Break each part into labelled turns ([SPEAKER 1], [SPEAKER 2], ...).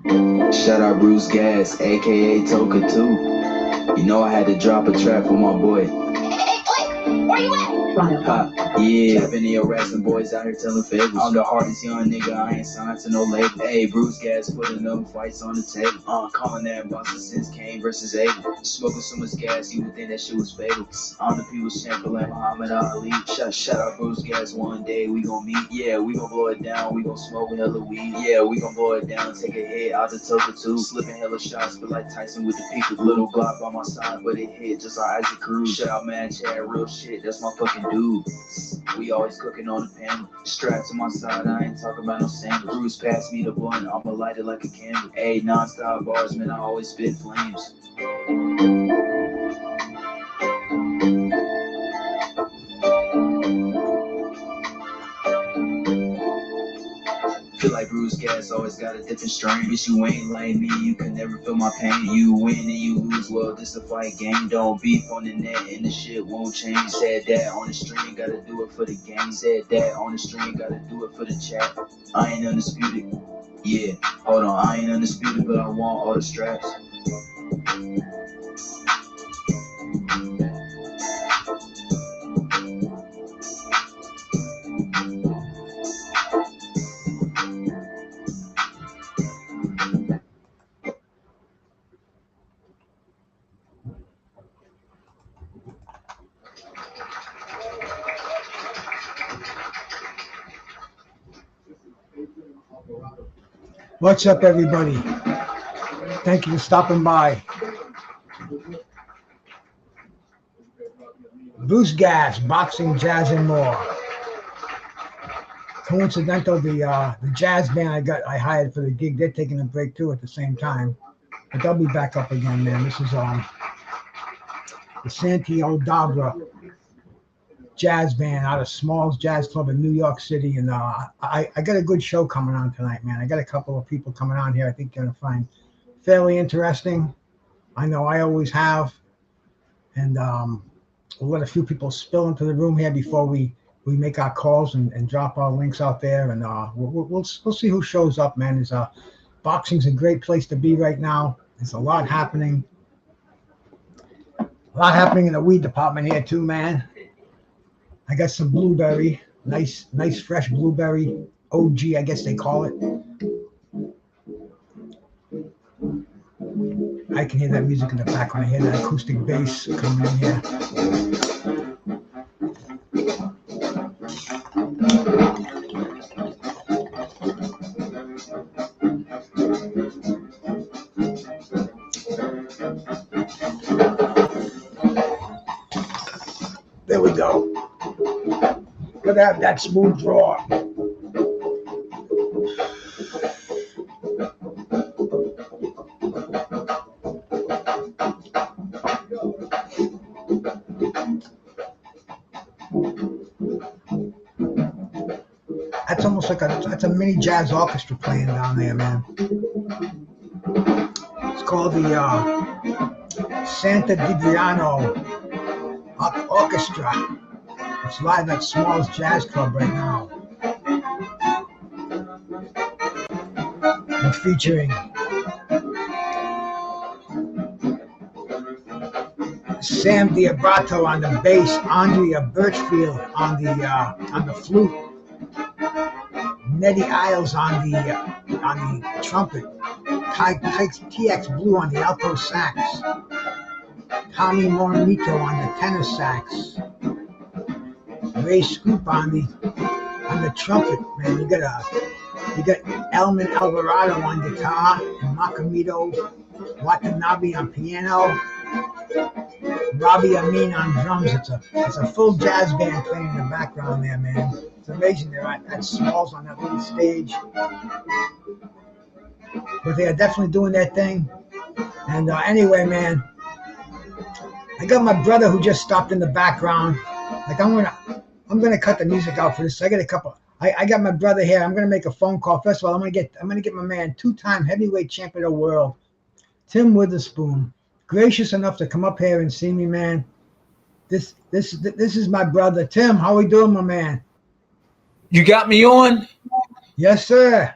[SPEAKER 1] Shout out BruceGas, aka Toka too. You know I had to drop a track for my boy.
[SPEAKER 2] Hey, Blake, where you at?
[SPEAKER 1] Ha, yeah, I've been here harassing boys out here telling favors. I'm the hardest young nigga, I ain't signed to no label. Hey, BruceGas putting them fights on the table. Calling that boxer since Kane versus Abel. Smoking so much gas, you would think that shit was fatal. I'm the people's champion like Muhammad Ali. Shout out BruceGas, one day we gon' meet. Yeah, we gon' blow it down, we gon' smoke hella weed. Yeah, we gon' blow it down, take a hit out the Toka too. Slipping hella shots, but like Tyson with the peak. Little Glock by my side, but it hit just like Isaac Cruz. Shout out man, Chad, real shit, that's my fucking dude. We always cooking on the pan. Strapped to my side, I ain't talking about no sand. Bruce passed me the blunt, I'ma light it like a candle. Ayy, non-stop bars, man, I always spit flames. Feel like BruceGas always got a different strain. Bitch, you ain't like me, you can never feel my pain. You win and you lose, well, this a fight game. Don't beef on the net and the shit won't change. Said that on the stream, gotta do it for the game. Said that on the stream, gotta do it for the chat. I ain't undisputed. Yeah, hold on, I ain't undisputed, but I want all the straps.
[SPEAKER 3] What's up, everybody? Thank you for stopping by. BruceGas, boxing, jazz, and more. Coincidental, the jazz band I hired for the gig, they're taking a break too at the same time, but they'll be back up again, man. This is the Santiago Dabra jazz band out of Smalls Jazz Club in New York City, and I got a good show coming on tonight, man. I got a couple of people coming on here I think you're gonna find fairly interesting. I know I always have, and we'll let a few people spill into the room here before we make our calls and drop our links out there, and we'll see who shows up, man. Boxing's a great place to be right now. There's a lot happening in the weed department here too, man. I got some blueberry, nice fresh blueberry, OG, I guess they call it. I can hear that music in the background. I hear that acoustic bass coming in here. There we go. Gotta have that smooth draw. That's almost like that's a mini jazz orchestra playing down there, man. It's called the Santa Dibriano Orchestra. It's live at Smalls Jazz Club right now. We're featuring Sam Diabrato on the bass, Andrea Birchfield on the flute, Nettie Isles on the trumpet, TX Blue on the alto sax, Tommy Moramito on the tenor sax, Ray Scoop on the trumpet, man. You got Elman Alvarado on guitar and Makamito Watanabe on piano, Robbie Amin on drums. It's a full jazz band playing in the background there, man. It's amazing they're at Smalls on that little stage. But they are definitely doing their thing. And anyway, man, I got my brother who just stopped in the background. Like I'm gonna cut the music out for this. I got a couple. I got my brother here. I'm gonna make a phone call. First of all, I'm gonna get my man, 2-time heavyweight champion of the world, Tim Witherspoon, gracious enough to come up here and see me, man. This is my brother, Tim. How we doing, my man?
[SPEAKER 4] You got me on?
[SPEAKER 3] Yes, sir.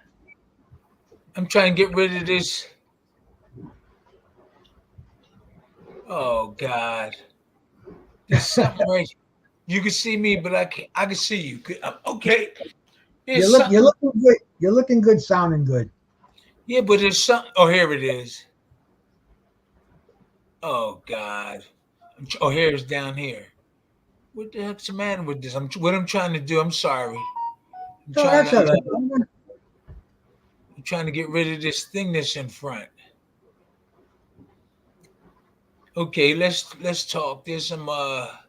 [SPEAKER 4] I'm trying to get rid of this. Oh God, there's something right. You can see me, but I can't. I can see you. Okay. There's
[SPEAKER 3] You're
[SPEAKER 4] something.
[SPEAKER 3] looking good. You're looking good, sounding good.
[SPEAKER 4] Yeah, but there's something. Oh, here it is. Oh God. Oh, here's down here. What the heck's the matter with this? What I'm trying to do. I'm sorry. I'm
[SPEAKER 3] So
[SPEAKER 4] trying
[SPEAKER 3] that's all
[SPEAKER 4] to.
[SPEAKER 3] right.
[SPEAKER 4] I'm trying to get rid of this thing that's in front. Okay, let's talk. There's a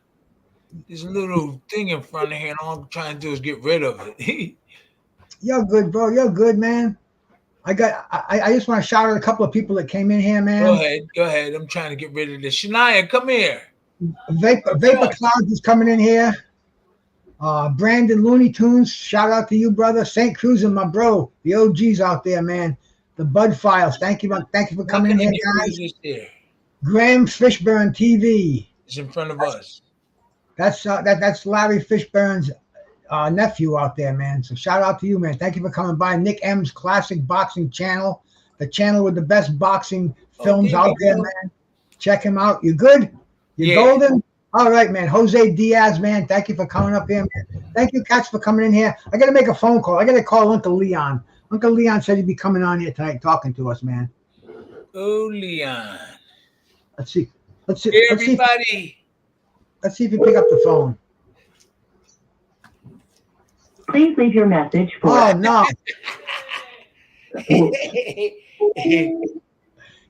[SPEAKER 4] little thing in front of here, and all I'm trying to do is get rid of it.
[SPEAKER 3] You're good, bro. You're good, man. I just want to shout out a couple of people that came in here,
[SPEAKER 4] Go
[SPEAKER 3] man.
[SPEAKER 4] ahead, go ahead. I'm trying to get rid of this. Shania, come here. What's
[SPEAKER 3] Vapor
[SPEAKER 4] up?
[SPEAKER 3] Clouds is coming in here. Brandon Looney Tunes, shout out to you, brother. St. Cruz and my bro, the OGs out there, man. The Bud Files, thank you for
[SPEAKER 4] How
[SPEAKER 3] coming
[SPEAKER 4] can
[SPEAKER 3] in
[SPEAKER 4] I
[SPEAKER 3] here,
[SPEAKER 4] get rid of
[SPEAKER 3] guys.
[SPEAKER 4] this here?
[SPEAKER 3] Graham Fishburne TV.
[SPEAKER 4] It's in front of us.
[SPEAKER 3] That's Larry Fishburne's nephew out there, man. So shout out to you, man. Thank you for coming by. Nick M's Classic Boxing Channel, the channel with the best boxing
[SPEAKER 4] Oh,
[SPEAKER 3] films
[SPEAKER 4] there
[SPEAKER 3] out
[SPEAKER 4] we
[SPEAKER 3] there,
[SPEAKER 4] go.
[SPEAKER 3] man. Check him out. You good? You
[SPEAKER 4] Yeah.
[SPEAKER 3] golden? All right, man. Jose Diaz, man. Thank you for coming up here, man. Thank you, Cats, for coming in here. I got to make a phone call. I got to call Uncle Leon. Uncle Leon said he'd be coming on here tonight talking to us, man.
[SPEAKER 4] Oh, Leon.
[SPEAKER 3] Let's see.
[SPEAKER 4] Hey, everybody.
[SPEAKER 3] Let's see if you pick up the phone.
[SPEAKER 2] Please leave your message for.
[SPEAKER 3] Oh no,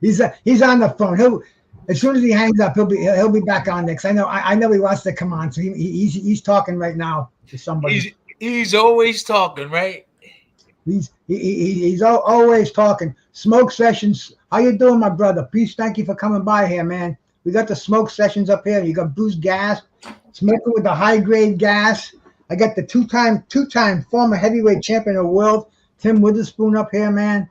[SPEAKER 3] he's on the phone. He'll as soon as he hangs up, he'll be back on next. I know he wants to come on, so he's talking right now to somebody.
[SPEAKER 4] He's always talking, right?
[SPEAKER 3] He's always talking. Smoke sessions. How you doing, my brother? Peace. Thank you for coming by here, man. We got the smoke sessions up here. You got BruceGas, smoking with the high grade gas. I got the two-time former heavyweight champion of the world, Tim Witherspoon, up here, man.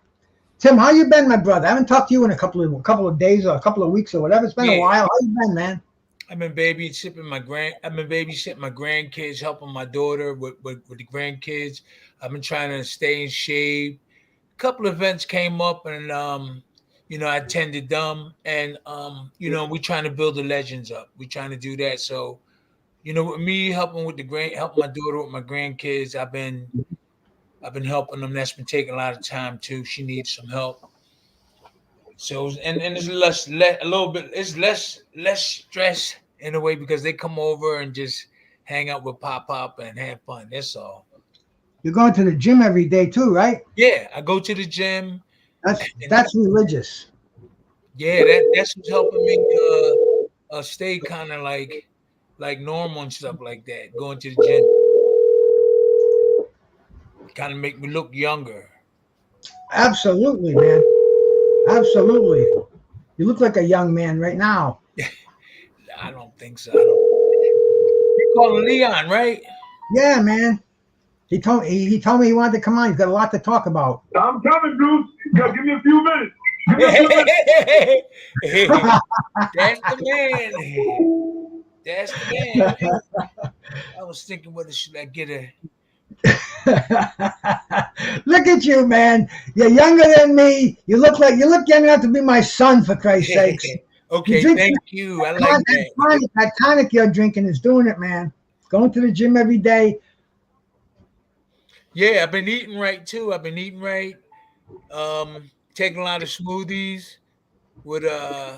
[SPEAKER 3] Tim, how you been, my brother? I haven't talked to you in a couple of days or a couple of weeks or whatever. It's been a while. How you been, man?
[SPEAKER 4] I've been babysitting my grandkids, helping my daughter with the grandkids. I've been trying to stay in shape. A couple of events came up, and I attended them, and we're trying to build the legends up. We're trying to do that. So, with me helping my daughter with my grandkids, I've been helping them. That's been taking a lot of time too. She needs some help. So and it's it's less stress in a way because they come over and just hang out with Pop and have fun. That's all.
[SPEAKER 3] You're going to the gym every day too, right?
[SPEAKER 4] Yeah, I go to the gym.
[SPEAKER 3] That's religious.
[SPEAKER 4] Yeah, that's what's helping me stay kind of like normal and stuff like that. Going to the gym kind of make me look younger.
[SPEAKER 3] Absolutely, man. Absolutely. You look like a young man right now.
[SPEAKER 4] I don't think so. You're calling Leon, right?
[SPEAKER 3] Yeah, man. He told me he wanted to come on. He's got a lot to talk about.
[SPEAKER 5] I'm coming, Bruce. Give me a few minutes.
[SPEAKER 4] That's the man. That's the man. I was thinking, whether should I get a?
[SPEAKER 3] Look at you, man. You're younger than me. You look young enough to be my son, for Christ's sakes.
[SPEAKER 4] Okay, thank you. I like that.
[SPEAKER 3] That tonic you're drinking is doing it, man. Going to the gym every day.
[SPEAKER 4] Yeah, I've been eating right too. I've been eating right. Taking a lot of smoothies with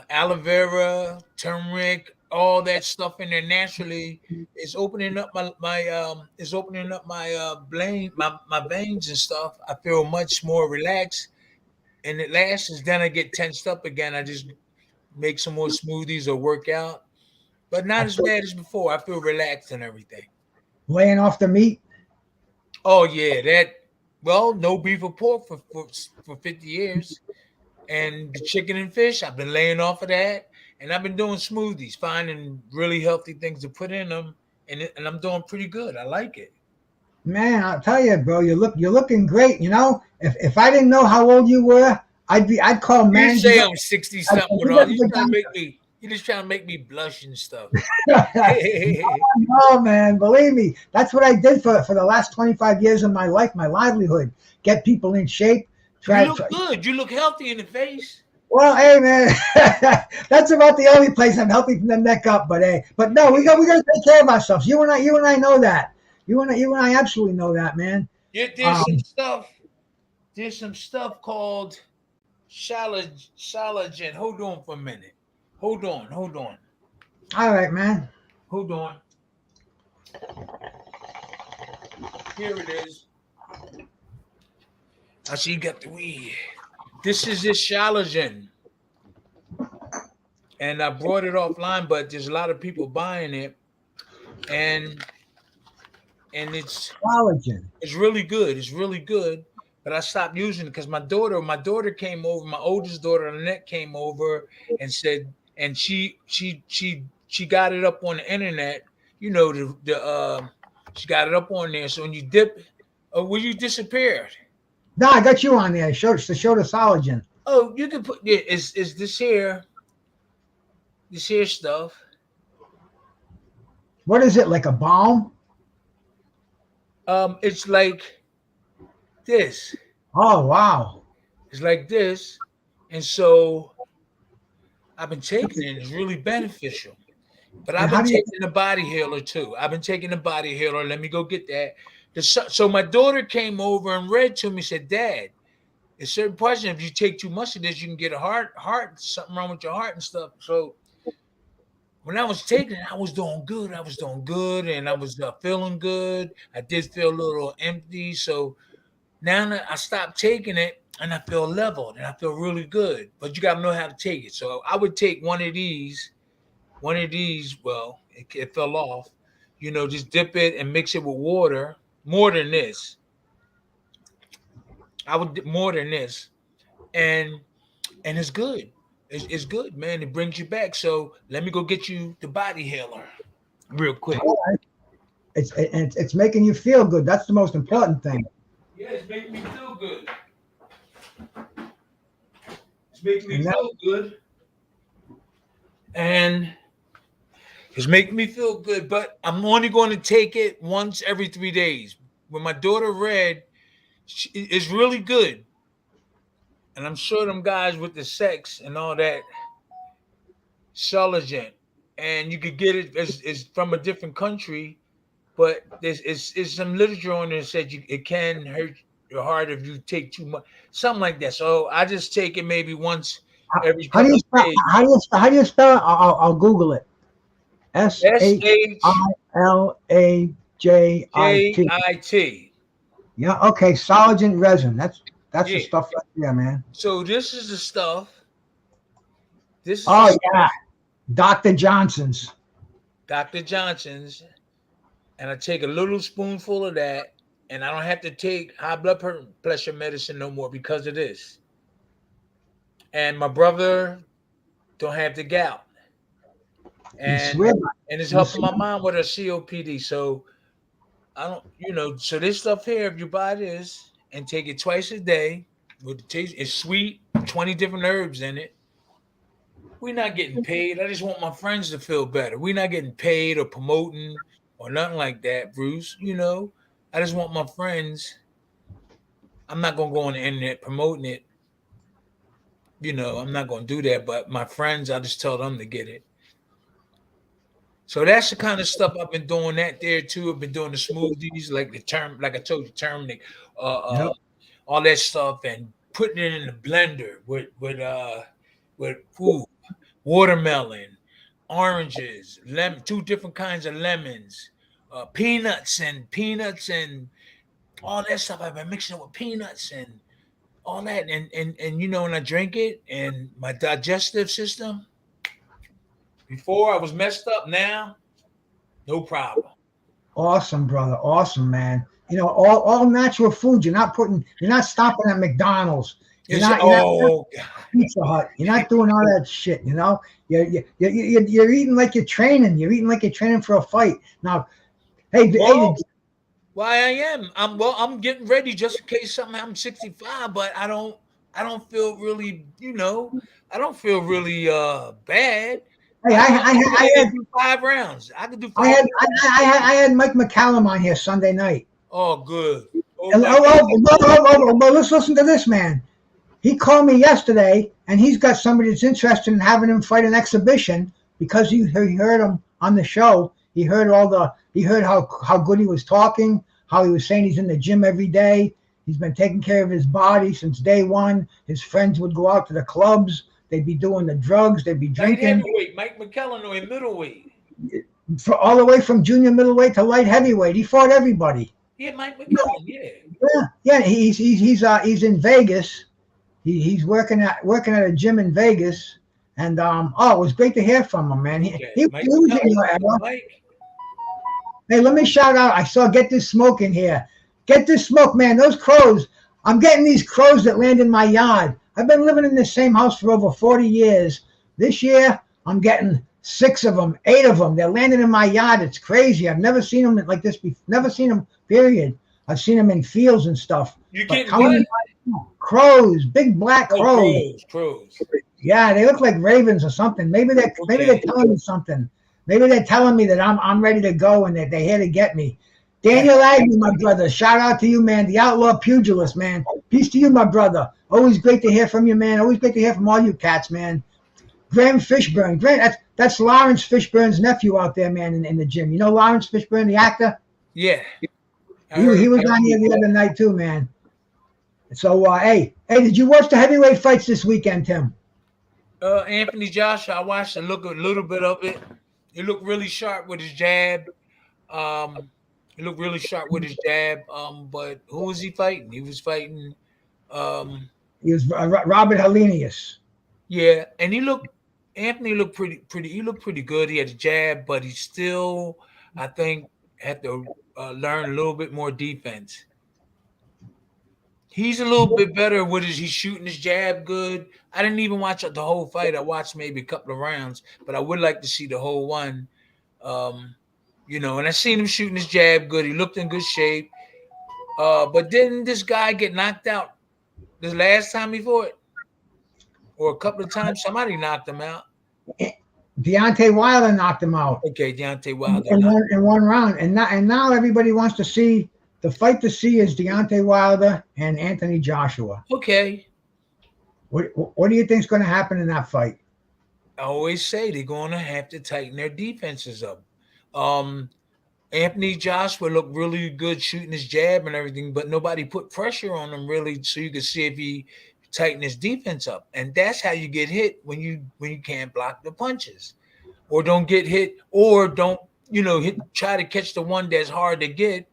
[SPEAKER 4] aloe vera, turmeric, all that stuff in there naturally. It's opening up my veins and stuff. I feel much more relaxed, and it lasts. Then I get tensed up again. I just make some more smoothies or work out, but not as bad as before. I feel relaxed and everything.
[SPEAKER 3] Laying off the meat.
[SPEAKER 4] Oh yeah, no beef or pork for 50 years. And the chicken and fish, I've been laying off of that. And I've been doing smoothies, finding really healthy things to put in them. And I'm doing pretty good. I like it.
[SPEAKER 3] Man, I'll tell you, bro, you're looking great. You know, if I didn't know how old you were, I'd call man.
[SPEAKER 4] You say I'm 60 something with all you trying to make me. You're just trying to make me blush and stuff.
[SPEAKER 3] No, man, believe me, that's what I did for the last 25 years of my life, my livelihood. Get people in shape, Try,
[SPEAKER 4] You look
[SPEAKER 3] try.
[SPEAKER 4] good. You look healthy in the face.
[SPEAKER 3] Well, hey man, that's about the only place I'm healthy from the neck up. But hey, but no, we got to take care of ourselves. You and I know that. You and I absolutely know that, man.
[SPEAKER 4] Yeah, there's some stuff called Shalagen. Hold on for a minute. Hold on.
[SPEAKER 3] All right, man.
[SPEAKER 4] Hold on. Here it is. I see you got the weed. This is this Shalagen. And I brought it offline, but there's a lot of people buying it. And it's
[SPEAKER 3] Collagen.
[SPEAKER 4] It's really good. It's really good. But I stopped using it because my daughter came over. My oldest daughter, Annette, came over and said, and she got it up on the internet. You know, she got it up on there. So when you dip, well, you disappeared.
[SPEAKER 3] No, I got you on there. To show the collagen.
[SPEAKER 4] Oh, you can put is this here stuff.
[SPEAKER 3] What is it, like a balm?
[SPEAKER 4] It's like this.
[SPEAKER 3] Oh wow.
[SPEAKER 4] It's like this, and so I've been taking it. It's really beneficial. But I've been taking the body healer too. I've been taking the body healer. Let me go get that. So my daughter came over and read to me, said, Dad, it's certain question. If you take too much of this, you can get a heart, something wrong with your heart and stuff. So when I was taking it, I was doing good. And I was feeling good. I did feel a little empty. So now that I stopped taking it and I feel leveled and I feel really good. But you got to know how to take it. So I would take one of these. Well, it fell off. You know, just dip it and mix it with water. More than this. I would dip more than this. And it's good. It's good, man. It brings you back. So let me go get you the body healer real quick.
[SPEAKER 3] Right. It's making you feel good. That's the most important thing.
[SPEAKER 4] Yeah, it's making me feel good. It's making me feel good. And it's making me feel good, but I'm only going to take it once every 3 days. When my daughter read, it's really good. And I'm sure them guys with the sex and all that, Celigent, and you could get it it's from a different country, but there's some literature on there that said it can hurt your heart if you take too much, something like that. So I just take it maybe once every couple of days.
[SPEAKER 3] How do you spell it? I'll Google it. SHILAJIT. Yeah. Okay. Collagen resin. That's the stuff right there, man.
[SPEAKER 4] So this is the stuff.
[SPEAKER 3] Yeah. Dr. Johnson's.
[SPEAKER 4] And I take a little spoonful of that, and I don't have to take high blood pressure medicine no more because of this. And my brother don't have the gout. And it's helping my mom with her COPD. So I don't, so this stuff here, if you buy this and take it twice a day with the taste, it's sweet, 20 different herbs in it. We're not getting paid. I just want my friends to feel better. We're not getting paid or promoting or nothing like that, Bruce. I just want my friends. I'm not going to go on the internet promoting it. I'm not going to do that. But my friends, I just tell them to get it. So that's the kind of stuff I've been doing that there too. I've been doing the smoothies, like I told you, turmeric, all that stuff, and putting it in the blender with food, watermelon, oranges, lemon, 2 different kinds of lemons, peanuts and all that stuff. I've been mixing it with peanuts and all that, and when I drink it, and my digestive system. Before I was messed up, now no problem.
[SPEAKER 3] Awesome, brother. Awesome, man. All natural food. You're not stopping at McDonald's. You're not Pizza Hut. You're not doing all that shit. You're eating like you're training. You're eating like you're training for a fight. Now,
[SPEAKER 4] why I am. I'm getting ready just in case something happens. 65, but I don't feel really, I don't feel really bad.
[SPEAKER 3] Hey, I had
[SPEAKER 4] 5 rounds. I could do 5.
[SPEAKER 3] I had Mike McCallum on here Sunday night.
[SPEAKER 4] Oh, good.
[SPEAKER 3] But let's listen to this, man. He called me yesterday, and he's got somebody that's interested in having him fight an exhibition because he heard him on the show. He heard how good he was talking, how he was saying he's in the gym every day. He's been taking care of his body since day one. His friends would go out to the clubs. They'd be doing the drugs. They'd be drinking.
[SPEAKER 4] Light heavyweight, Mike McKellen, or in middleweight.
[SPEAKER 3] All the way from junior middleweight to light heavyweight. He fought everybody.
[SPEAKER 4] Yeah, Mike McKellen.
[SPEAKER 3] Yeah. He's in Vegas. He's working at a gym in Vegas, and it was great to hear from him, man. He was in your era. Hey, let me shout out. I saw Get This Smoke in here. Get This Smoke, man. Those crows. I'm getting these crows that land in my yard. I've been living in the same house for over 40 years. This year, I'm getting 6 of them, 8 of them. They're landing in my yard. It's crazy. I've never seen them like this before. Never seen them, period. I've seen them in fields and stuff.
[SPEAKER 4] You getting what?
[SPEAKER 3] Crows, big black crows.
[SPEAKER 4] Crows.
[SPEAKER 3] Yeah, they look like ravens or something. Maybe they're telling me something. Maybe they're telling me that I'm ready to go and that they're here to get me. Daniel Agnew, my brother. Shout out to you, man. The outlaw pugilist, man. Peace to you, my brother. Always great to hear from you, man. Always great to hear from all you cats, man. Graham Fishburne. That's Lawrence Fishburne's nephew out there, man, in the gym. You know Lawrence Fishburne, the actor?
[SPEAKER 4] Yeah.
[SPEAKER 3] He was on here the other night too, man. So, hey, did you watch the heavyweight fights this weekend, Tim?
[SPEAKER 4] Anthony Joshua, I watched a little bit of it. He looked really sharp with his jab. But who was he fighting? He was fighting.
[SPEAKER 3] He was Robert Helenius.
[SPEAKER 4] Yeah, and Anthony looked pretty. He looked pretty good. He had a jab, but he still, I think, had to learn a little bit more defense. He's a little bit better with he's shooting his jab good. I didn't even watch the whole fight. I watched maybe a couple of rounds, but I would like to see the whole one. And I seen him shooting his jab good. He looked in good shape. But didn't this guy get knocked out the last time he fought? Or a couple of times? Somebody knocked him out.
[SPEAKER 3] Deontay Wilder knocked him out.
[SPEAKER 4] Okay, Deontay Wilder.
[SPEAKER 3] In one round. And now everybody wants to see the fight to see is Deontay Wilder and Anthony Joshua.
[SPEAKER 4] Okay.
[SPEAKER 3] What do you think is going to happen in that fight?
[SPEAKER 4] I always say they're going to have to tighten their defenses up. Anthony Joshua looked really good shooting his jab and everything, but nobody put pressure on him really so you could see if he tightened his defense up. And that's how you get hit when you can't block the punches or don't get hit or don't, try to catch the one that's hard to get.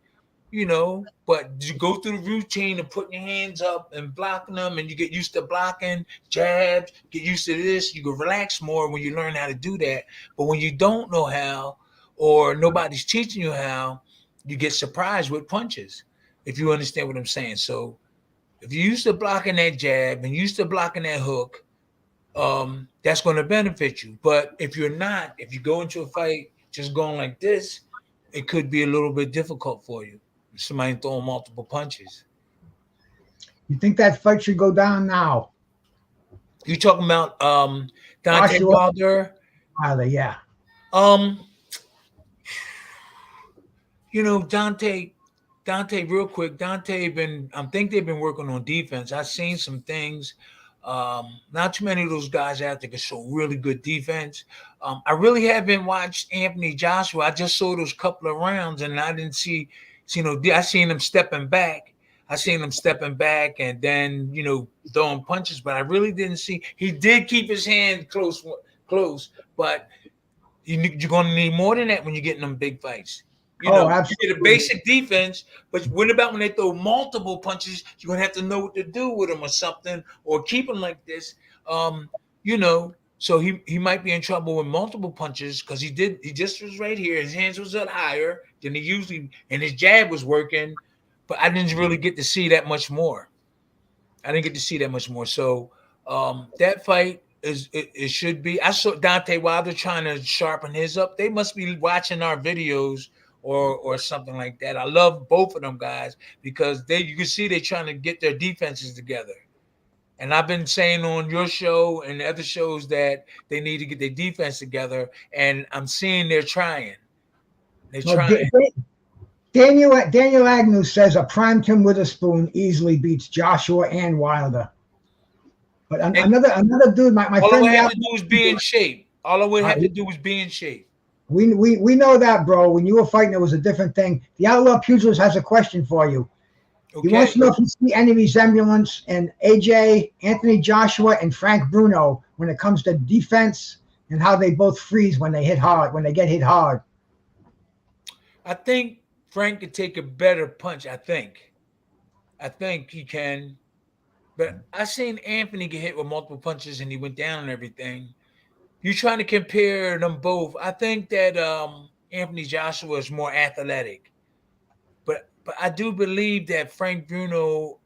[SPEAKER 4] But you go through the routine of putting your hands up and blocking them, and you get used to blocking jabs, get used to this. You can relax more when you learn how to do that. But when you don't know how, or nobody's teaching you how, you get surprised with punches, if you understand what I'm saying. So if you're used to blocking that jab and used to blocking that hook, that's going to benefit you. But if you're not, if you go into a fight just going like this, it could be a little bit difficult for you. Somebody throwing multiple punches.
[SPEAKER 3] You think that fight should go down now?
[SPEAKER 4] You talking about Deontay Wilder?
[SPEAKER 3] Wilder, yeah.
[SPEAKER 4] Dante, real quick. I think they've been working on defense. I've seen some things. Not too many of those guys out there can show really good defense. I really haven't watched Anthony Joshua. I just saw those couple of rounds, and I didn't see. I seen him stepping back. And then, throwing punches, but I really didn't see. He did keep his hand close, but you're going to need more than that when you're getting them big fights. You get a basic defense, but what about when they throw multiple punches? You're going to have to know what to do with them or something, or keep them like this. So he might be in trouble with multiple punches because he just was right here. His hands was up higher than he usually, and his jab was working, but I didn't really get to see that much more. So that fight it should be. I saw Deontay Wilder trying to sharpen his up. They must be watching our videos or something like that. I love both of them guys because you can see they're trying to get their defenses together. And I've been saying on your show and other shows that they need to get their defense together, and I'm seeing they're trying.
[SPEAKER 3] Daniel Agnew says a prime Tim Witherspoon easily beats Joshua and Wilder. But another dude, my
[SPEAKER 4] all
[SPEAKER 3] friend.
[SPEAKER 4] All I have to do is be in shape. All I would have to do is be in shape.
[SPEAKER 3] We know that, bro. When you were fighting, it was a different thing. The Outlaw Pugilist has a question for you.
[SPEAKER 4] Okay.
[SPEAKER 3] He wants to know if you see any resemblance in AJ, Anthony Joshua, and Frank Bruno when it comes to defense and how they both freeze when they hit hard, when they get hit hard.
[SPEAKER 4] I think Frank could take a better punch. I think he can. But I seen Anthony get hit with multiple punches and he went down and everything. You're trying to compare them both. I think that Anthony Joshua is more athletic. But I do believe that Frank Bruno,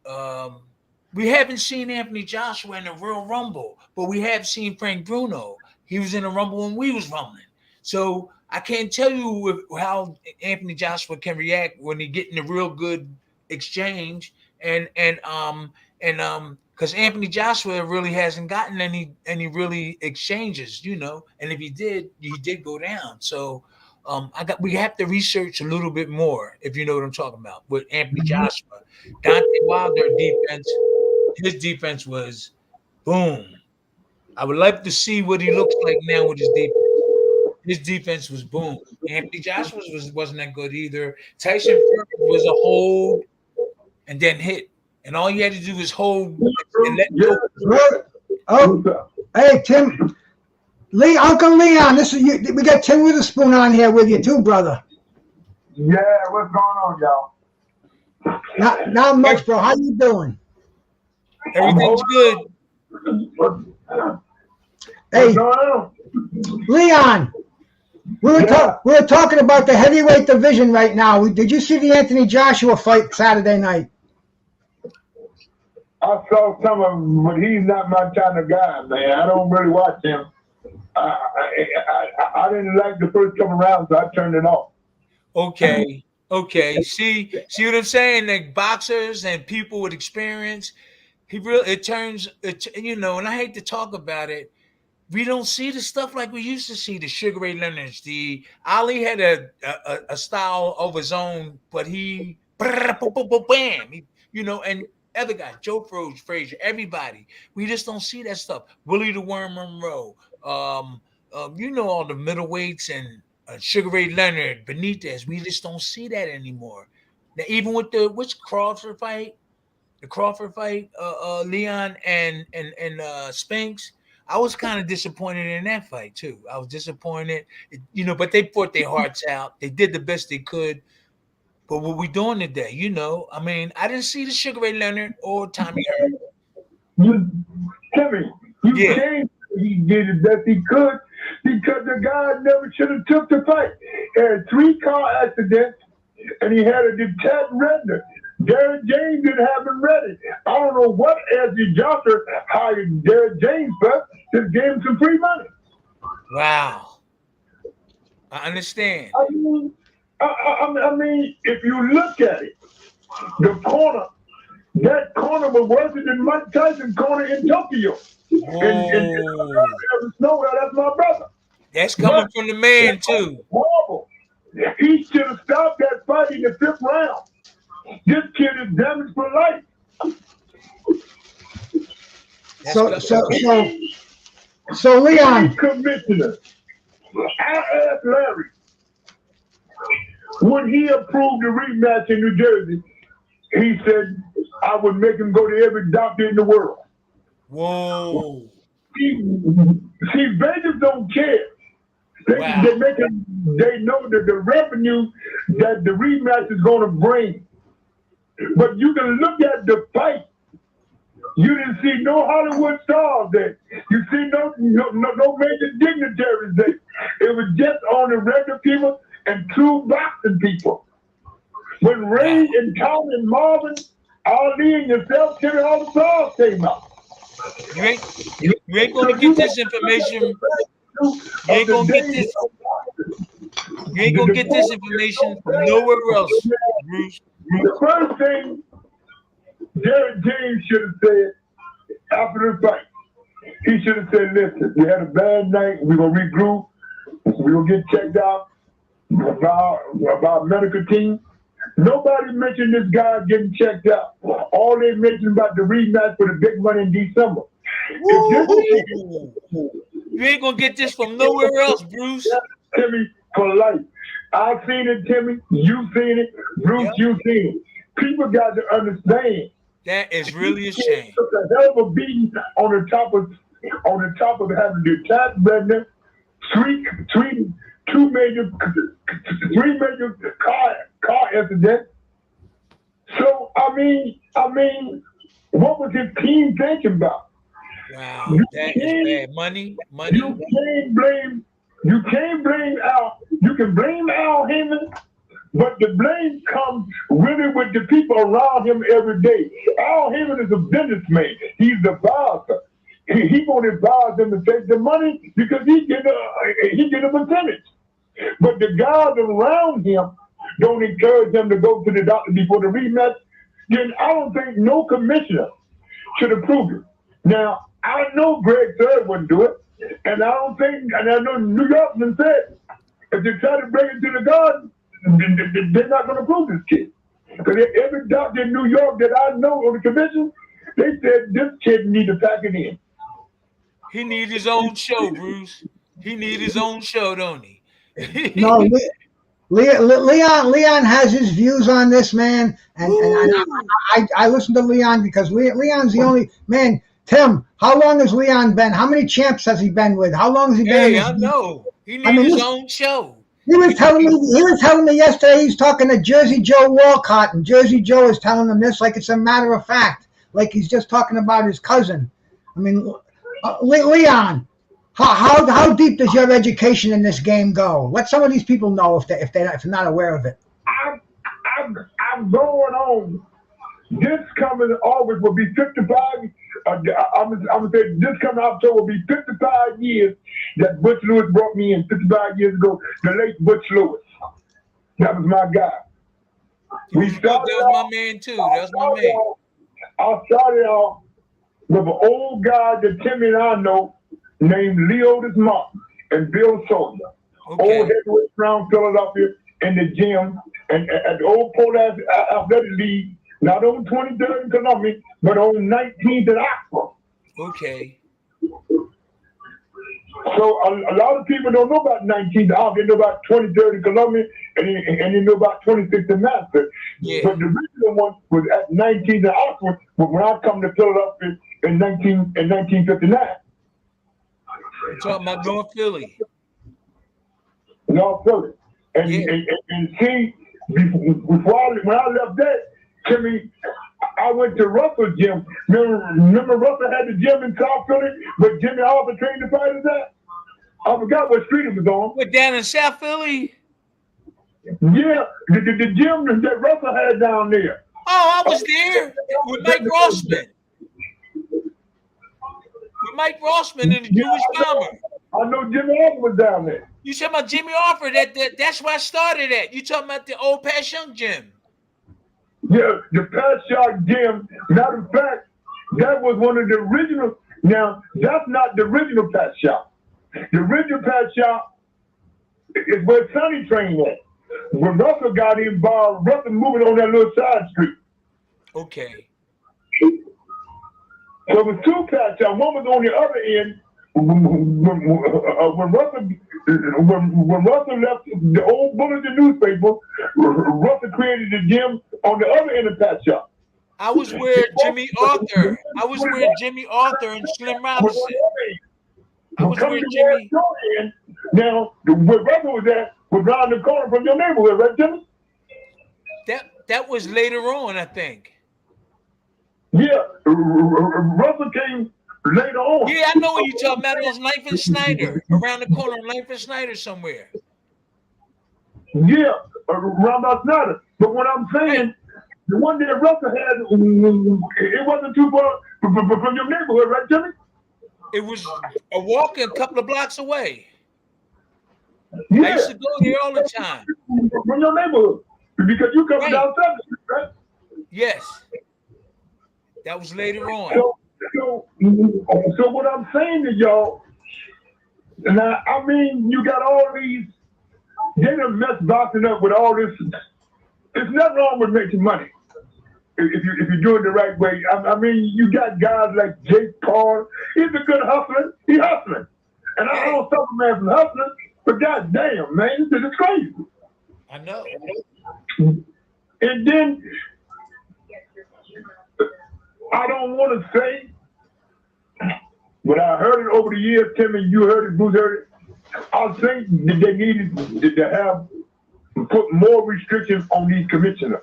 [SPEAKER 4] we haven't seen Anthony Joshua in a real Rumble, but we have seen Frank Bruno. He was in a Rumble when we was rumbling. So I can't tell you how Anthony Joshua can react when he get in a real good exchange and because Anthony Joshua really hasn't gotten any really exchanges, you know, and if he did go down. So we have to research a little bit more, if you know what I'm talking about, with Anthony Joshua. Deontay Wilder his defense was boom. I would like to see what he looks like now with his defense. His defense was boom. Anthony Joshua's wasn't that good either. Tyson Fury was a hold and then hit. And all you had to do was hold and let go.
[SPEAKER 3] Oh, hey, Tim. Uncle Leon, this is you. We got Tim Witherspoon on here with you too, brother.
[SPEAKER 5] Yeah, what's going on, y'all?
[SPEAKER 3] Not much, bro. How you doing?
[SPEAKER 4] Everything's good.
[SPEAKER 3] Hey, Leon, we were talking about the heavyweight division right now. Did you see the Anthony Joshua fight Saturday night?
[SPEAKER 5] I saw some of him, but he's not my kind of guy, man. I don't really watch him. I didn't like the first couple rounds, so I turned it off.
[SPEAKER 4] Okay. See what I'm saying? Like boxers and people with experience, you know, and I hate to talk about it. We don't see the stuff like we used to see. The Sugar Ray Leonards, the Ali had a style of his own, but he bam, you know, and other guys, Joe Frazier, everybody. We just don't see that stuff. Willie the Worm Monroe, you know, all the middleweights and Sugar Ray Leonard, Benitez. We just don't see that anymore. Now, even with the Crawford fight, Leon and Spinks. I was kind of disappointed in that fight too. I was disappointed, you know, but they fought their hearts out. They did the best they could. But what we doing today, you know, I mean, I didn't see the Sugar Ray Leonard or Tommy Hearn.
[SPEAKER 5] Timmy, changed. He did the best he could because the guy never should have took the fight. He had 3 car accidents and he had a detached retina. Derek James didn't have him ready. I don't know what Anthony Joshua hired Derek James for. Just gave him some free money.
[SPEAKER 4] Wow. I understand.
[SPEAKER 5] I mean, if you look at it, that corner was worse than Mike Tyson's corner in Tokyo. And nowhere, that's my brother.
[SPEAKER 4] That's coming from the man, too.
[SPEAKER 5] Horrible. He should have stopped that fight in the 5th round. This kid is damaged for life.
[SPEAKER 3] So Leon.
[SPEAKER 5] Commissioner, I asked Larry, when he approved the rematch in New Jersey, he said, I would make him go to every doctor in the world.
[SPEAKER 4] Whoa.
[SPEAKER 5] See, Vegas don't care. They know that the revenue that the rematch is going to bring. But you can look at the fight. You didn't see no Hollywood stars there. You see no major dignitaries there. It was just on the regular people and 2 boxing people. When Ray and Tom and Marvin, Ali and yourself, Timmy, all the stars came out.
[SPEAKER 4] You ain't gonna get this information. You ain't gonna get this information from nowhere else, Bruce.
[SPEAKER 5] The first thing Derek James should have said after the fight, he should have said, listen, we had a bad night, we're going to regroup, we're going to get checked out by our medical team. Nobody mentioned this guy getting checked out. All they mentioned about the rematch for the big money in December.
[SPEAKER 4] You ain't gonna get this from nowhere else, Bruce.
[SPEAKER 5] Timmy, for life. I've seen it, Timmy. You've seen it. Bruce, you've seen it. People got to understand.
[SPEAKER 4] That is really a shame.
[SPEAKER 5] Took a hell of a beating on the top of having the tax revenue, three major car accidents. So I mean, what was his team thinking about?
[SPEAKER 4] Wow, that is bad. Money.
[SPEAKER 5] You can't blame Al. You can blame Al Heyman, but the blame comes really with the people around him every day. Al Heyman is a businessman. He's the boss. He won't advise them to take the money because he get a percentage. But the guys around him don't encourage him to go to the doctor before the rematch. Then I don't think no commissioner should approve it. Now, I know Greg Third wouldn't do it, and I know New Yorkman said if they try to bring it to the Garden, they're not going to approve this kid. Because every doctor in New York that I know on the commission, they said this kid need to pack it in.
[SPEAKER 4] He need his own show, Bruce. He need his own show, don't he?
[SPEAKER 3] No, Leon has his views on this, man, and I listen to Leon because Leon's the only man. Tim, how long has Leon been? How many champs has he been with? How long has he been?
[SPEAKER 4] Hey, I know. He needs his own show.
[SPEAKER 3] He was telling me yesterday he's talking to Jersey Joe Walcott, and Jersey Joe is telling him this like it's a matter of fact, like he's just talking about his cousin. I mean, Leon, how deep does your education in this game go? Let some of these people know if they're not aware of it.
[SPEAKER 5] I'm going on. This coming August will be 55. I'm gonna say this coming October will be 55 years that Butch Lewis brought me in 55 years ago. The late Butch Lewis. That was my guy.
[SPEAKER 4] That was my man too. That was my man.
[SPEAKER 5] I started off with an old guy that Timmy and I know named Leotis Martin and Bill Sawyer.
[SPEAKER 4] Okay.
[SPEAKER 5] Old heavyweight from Philadelphia in the gym and at the old Pole Athletic League. Not on 23rd and Columbia, but on 19th and Oxford.
[SPEAKER 4] Okay.
[SPEAKER 5] So a lot of people don't know about 19th and Oxford. They know about 23rd and Columbia, and they know about 26th and Master.
[SPEAKER 4] Yeah.
[SPEAKER 5] But the original one was at 19th and Oxford when I come to Philadelphia in 1959.
[SPEAKER 4] You're talking about North Philly.
[SPEAKER 5] North Philly. And see, when I left that, Timmy, I went to Russell's gym. Remember Russell had the gym in South Philly, but Jimmy Hoffa trained the fighters at? I forgot what street it was on.
[SPEAKER 4] But down in South Philly?
[SPEAKER 5] Yeah, the gym that Russell had down there.
[SPEAKER 4] Oh, I was there with Mike Rossman. With Mike Rossman and the Jewish Bomber.
[SPEAKER 5] I know Jimmy Hoffa was down there.
[SPEAKER 4] You talking about Jimmy Hoffa? That's where I started at. You talking about the old Pat Young gym?
[SPEAKER 5] Yeah, the Pat Shot gym. Matter of fact, that was one of the original. Now, that's not the original Pat Shot. The original Pat Shot is where Sonny trained at. When Russell got involved, Russell moving on that little side street.
[SPEAKER 4] Okay.
[SPEAKER 5] So it was two Pat Shots. One was on the other end. When Russell left the old Bulletin newspaper, Russell created the gym on the other end of Pat Shop.
[SPEAKER 4] I was where Jimmy Arthur and Slim Robinson. I was where Jimmy.
[SPEAKER 5] Now, where Russell was at was around the corner from your neighborhood, right, Jimmy?
[SPEAKER 4] That was later on, I think.
[SPEAKER 5] Yeah, Russell came later on.
[SPEAKER 4] Yeah, I know what you're talking about. It was Life and Snyder, around the corner on Life and Snyder somewhere.
[SPEAKER 5] Yeah, around by Snyder. But what I'm saying, the one that Russell had, it wasn't too far from your neighborhood, right, Jimmy?
[SPEAKER 4] It was a walk a couple of blocks away.
[SPEAKER 5] Yeah.
[SPEAKER 4] I used to go there all the time.
[SPEAKER 5] From your neighborhood. Because you come down 7th Street, right?
[SPEAKER 4] Yes. That was later on.
[SPEAKER 5] So what I'm saying to y'all, now, I mean, you got all these, they done mess boxing up with all this. There's nothing wrong with making money. if you're doing it the right way. I mean, you got guys like Jake Paul. He's a good hustler. He's hustling. And I don't stop a man from hustling, but goddamn, man, this is crazy.
[SPEAKER 4] I know.
[SPEAKER 5] And then I don't want to say, but I heard it over the years, Tim, and you heard it, Bruce heard it. I think that they needed to put more restrictions on these commissioners.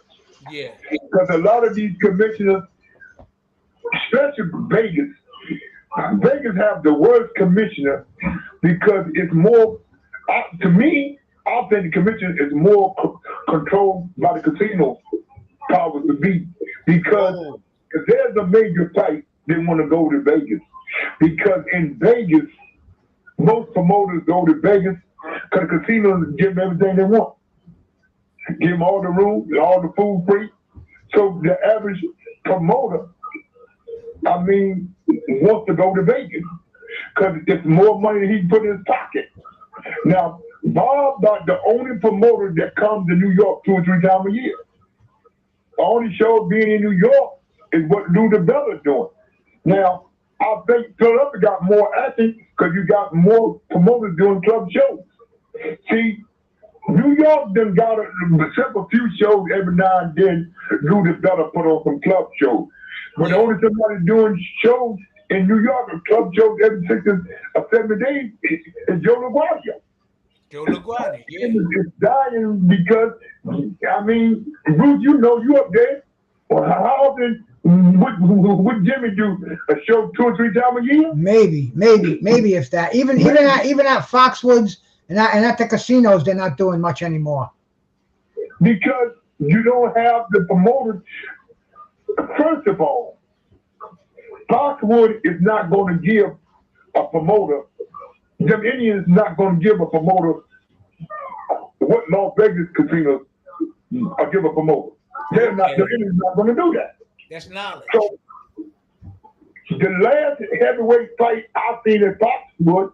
[SPEAKER 4] Yeah.
[SPEAKER 5] Because a lot of these commissioners, especially Vegas have the worst commissioner because it's more, to me, I think the commissioner is more controlled by the casino powers to be. Because if there's a major fight, they want to go to Vegas. Because in Vegas, most promoters go to Vegas because the casinos give them everything they want. Give them all the rooms, all the food free. So the average promoter, I mean, wants to go to Vegas because it's more money than he can put in his pocket. Now, Bob not the only promoter that comes to New York 2 or 3 times a year. The only show being in New York is what Lou DiBella's doing. Now, I think Philadelphia got more action because you got more promoters doing club shows. See, New York done got a few shows every now and then. Lou DiBella put on some club shows. But the only somebody doing shows in New York, club shows every 6 or 7 days, is Joe LaGuardia.
[SPEAKER 4] Joe LaGuardia, yeah.
[SPEAKER 5] It's dying because, I mean, Bruce, you know you up there. Well, how often would Jimmy do a show 2 or 3 times a year?
[SPEAKER 3] Maybe if that. Even at Foxwoods and at the casinos, they're not doing much anymore.
[SPEAKER 5] Because you don't have the promoters. First of all, Foxwood is not going to give a promoter. Them Indians not going to give a promoter what Las Vegas casinos give a promoter. They're not. The Indians not going to do that.
[SPEAKER 4] That's knowledge.
[SPEAKER 5] So the last heavyweight fight I seen at Foxwood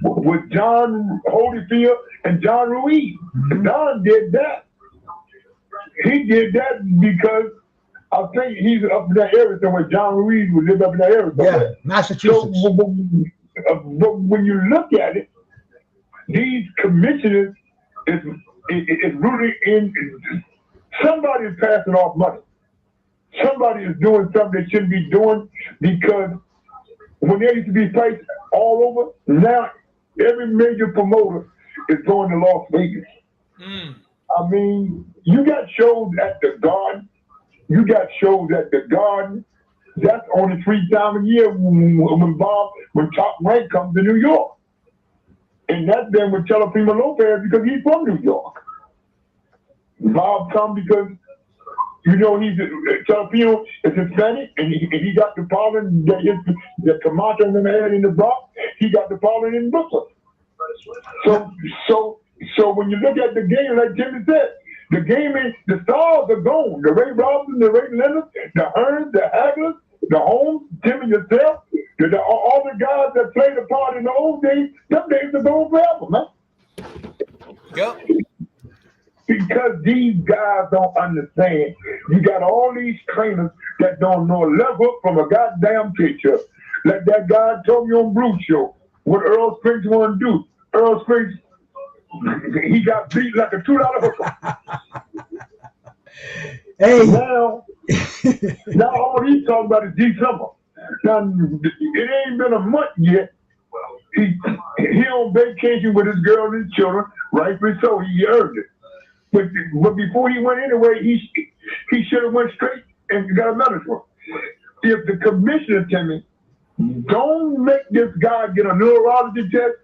[SPEAKER 5] was John Holyfield and John Ruiz. Mm-hmm. John did that. He did that because I think he's up in that area somewhere. John Ruiz would live up in that area somewhere.
[SPEAKER 3] Yeah, Massachusetts.
[SPEAKER 5] So, but when you look at it, these commissioners is rooted in somebody is passing off money. Somebody is doing something they shouldn't be doing because when there used to be fights all over, now every major promoter is going to Las Vegas. Mm. I mean, you got shows at the Garden. You got shows at the Garden. That's only 3 times a year when Top Rank comes to New York. And that's then with Telepima Lopez because he's from New York. Bob comes because, you know, Telepima is Hispanic and he got the pollen that Camacho and them had in the Bronx. He got the pollen in Brooklyn. So when you look at the game, like Jimmy said, the game is, the stars are gone. The Ray Robinson, the Ray Leonard, the Hearns, the Haglers, the Holmes, Jimmy yourself, all the guys that played a part in the old days, them days are gone forever, man.
[SPEAKER 4] Yep.
[SPEAKER 5] Because these guys don't understand. You got all these trainers that don't know a level from a goddamn picture. Like that guy told me on Bruce Show, what Earl Springs want to do. Earl Springs, he got beat like a $2 hooker.
[SPEAKER 3] Hey.
[SPEAKER 5] Now all he's talking about is December. Now, it ain't been a month yet. He on vacation with his girl and his children, rightfully so, he earned it. But before he went anyway, he should have went straight and got a medicine. If the commissioner tell me, don't make this guy get a neurology test,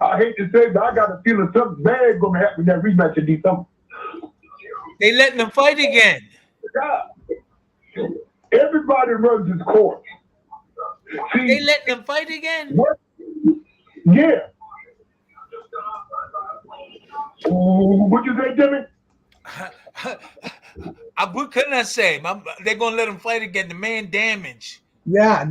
[SPEAKER 5] I hate to say, but I got a feeling something bad going to happen in that rematch in December.
[SPEAKER 4] They letting them fight again.
[SPEAKER 5] God. Everybody runs his course. See,
[SPEAKER 4] they letting them fight again?
[SPEAKER 5] What? Yeah. What'd you say, Jimmy?
[SPEAKER 4] What couldn't I say? They're going to let him fight again. The man damaged.
[SPEAKER 3] Yeah.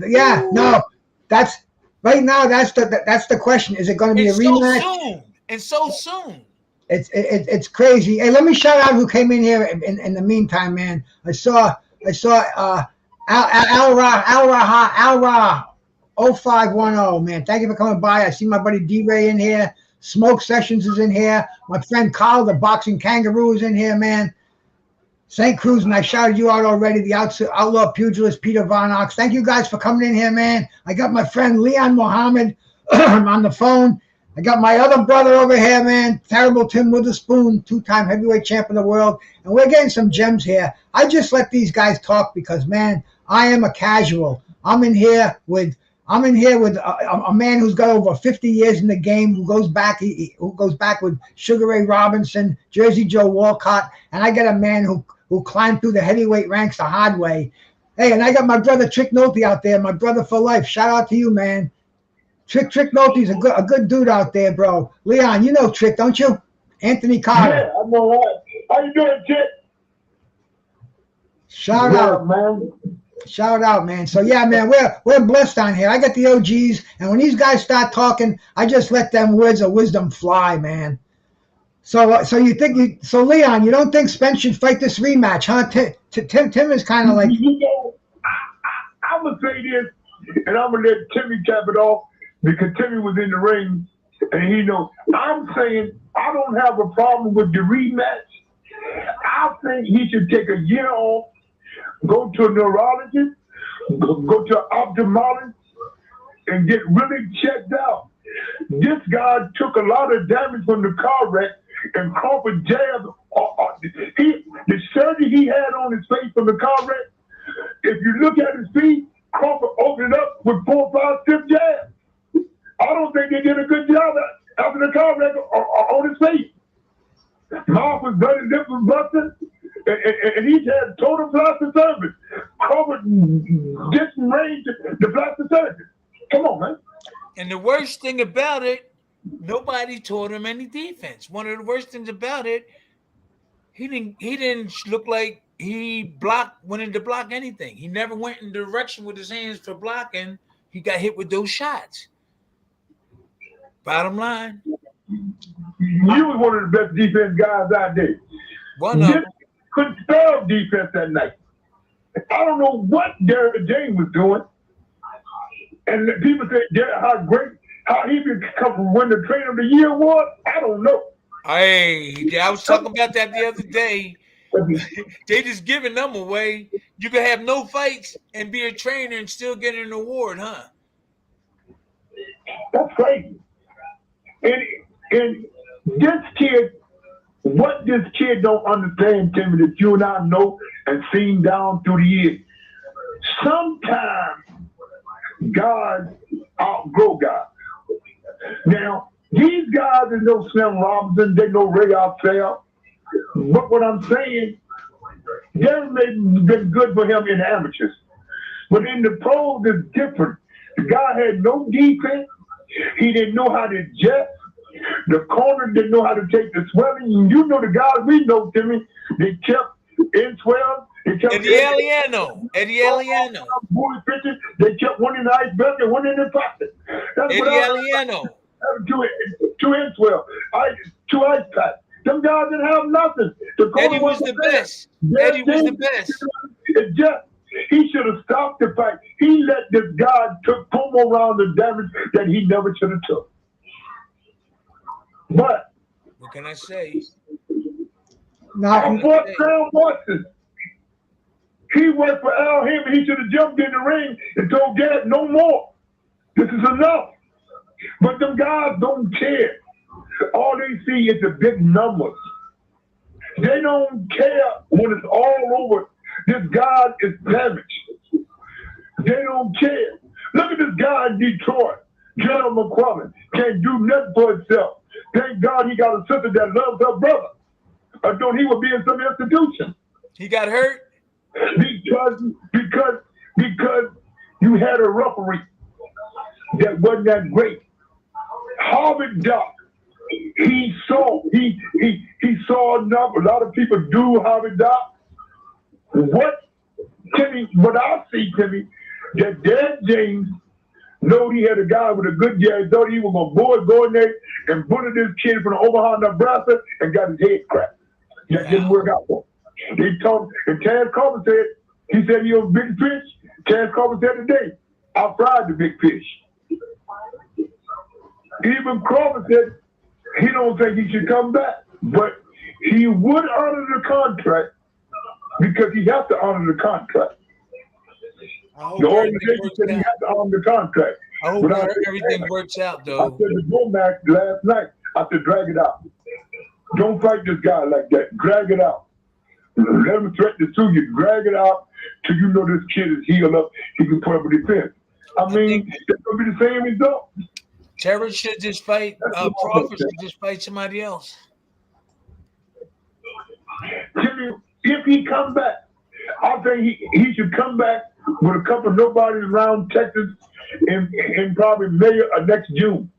[SPEAKER 3] No, that's right now. That's the question. Is it going to be a rematch?
[SPEAKER 4] So soon.
[SPEAKER 3] It's crazy. Hey, let me shout out who came in here in the meantime, man. I saw I saw Alra 0510, man. Thank you for coming by. I see my buddy D-Ray in here. Smoke Sessions is in here. My friend Carl, the boxing kangaroo, is in here, man. St. Cruz, and I shouted you out already. The outlaw pugilist Peter Von Ox. Thank you guys for coming in here, man. I got my friend Leon Mohammed on the phone. I got my other brother over here, man. Terrible Tim Witherspoon, 2-time heavyweight champ of the world. And we're getting some gems here. I just let these guys talk because, man, I am a casual. I'm in here with a man who's got over 50 years in the game, who goes back with Sugar Ray Robinson, Jersey Joe Walcott, and I got a man who climbed through the heavyweight ranks the hard way. Hey, and I got my brother Trick Nolte out there, my brother for life. Shout out to you, man. Trick Nolte's a good dude out there, bro. Leon, you know Trick, don't you? Anthony Carter.
[SPEAKER 5] Yeah, I know that. How you doing, Trick?
[SPEAKER 3] Shout out,
[SPEAKER 5] man.
[SPEAKER 3] Shout out, man. So yeah, man, we're blessed on here. I got the OGs, and when these guys start talking, I just let them words of wisdom fly, man. So Leon, you don't think Spence should fight this rematch, huh? Tim is kind of like.
[SPEAKER 5] You know, I'm gonna say this, and I'm gonna let Timmy cap it off because Timmy was in the ring, and he knows. I'm saying I don't have a problem with the rematch. I think he should take a year off. Go to a neurologist, go to an ophthalmologist, and get really checked out. This guy took a lot of damage from the car wreck, and Crawford jabbed. The surgery he had on his face from the car wreck, if you look at his feet, Crawford opened it up with 4, 5, 6 jabs. I don't think they did a good job after the car wreck on his face. Mouth was done, his lips was busted. And he's had total plastic surgery. Crawford disarranged the plastic surgery. Come on, man.
[SPEAKER 4] And the worst thing about it, nobody taught him any defense. One of the worst things about it, he didn't look like he went in to block anything. He never went in the direction with his hands for blocking. He got hit with those shots. Bottom line.
[SPEAKER 5] You was one of the best defense guys out there.
[SPEAKER 4] One of them.
[SPEAKER 5] Couldn't spell defense that night. I don't know what Derrick James was doing. And people say how he become win the Trainer of the Year award. I don't know.
[SPEAKER 4] Hey, I was talking about that the other day. They just giving them away. You can have no fights and be a trainer and still get an award, huh?
[SPEAKER 5] That's crazy. And this kid, what this kid don't understand, Timmy, that you and I know and seen down through the years, sometimes God outgrow God. Now, these guys is no Slim Robinson, they know Ray Alfell. But what I'm saying, that may have been good for him in the amateurs. But in the pros, it's different. The guy had no defense. He didn't know how to jet. The corner didn't know how to take the swelling. You know the guys we know, Timmy, they kept in 12. They kept
[SPEAKER 4] Eddie Aliano.
[SPEAKER 5] They kept one in the ice belt and one in the pocket.
[SPEAKER 4] Eddie Aliano.
[SPEAKER 5] Two in 12. 2 ice packs. Them guys didn't have nothing.
[SPEAKER 4] Eddie was the best. Eddie was the best.
[SPEAKER 5] He should have stopped the fight. He let this guy pull around the damage that he never should have took. But
[SPEAKER 4] what can I say?
[SPEAKER 5] I fought Sam Watson. He worked for Al Hammond. He should have jumped in the ring and told Gad, no more. This is enough. But them guys don't care. All they see is the big numbers. They don't care when it's all over. This guy is damaged. They don't care. Look at this guy in Detroit, General McClellan. Can't do nothing for himself. Thank God he got a sister that loves her brother. I thought he would be in some institution.
[SPEAKER 4] He got hurt?
[SPEAKER 5] Because you had a referee that wasn't that great. Harvard Doc, he saw enough. A lot of people do Harvard Doc. What I see, Timmy, that Dad James know he had a guy with a good year. He thought he was going to go in there and bullet this kid from Omaha, Nebraska, and got his head cracked. That didn't work out for him. They told him, and Tad Carter said, He said he was a big fish. Chance Carver said today, I fried the big fish. Even Crawford said he don't think he should come back, but he would honor the contract because he has to honor the contract. The organization said he has to honor the contract.
[SPEAKER 4] I hope everything works out, though.
[SPEAKER 5] I said to Bomax last night, I said, drag it out. Don't fight this guy like that. Drag it out. Let him threaten to sue you. Drag it out till you know this kid is healed up. He can put up a defense. I mean, it's going to be the same result.
[SPEAKER 4] Terrence should just fight. Crawford should just fight somebody else.
[SPEAKER 5] If he comes back, I think he should come back with a couple of nobodies around Texas in probably May or next June.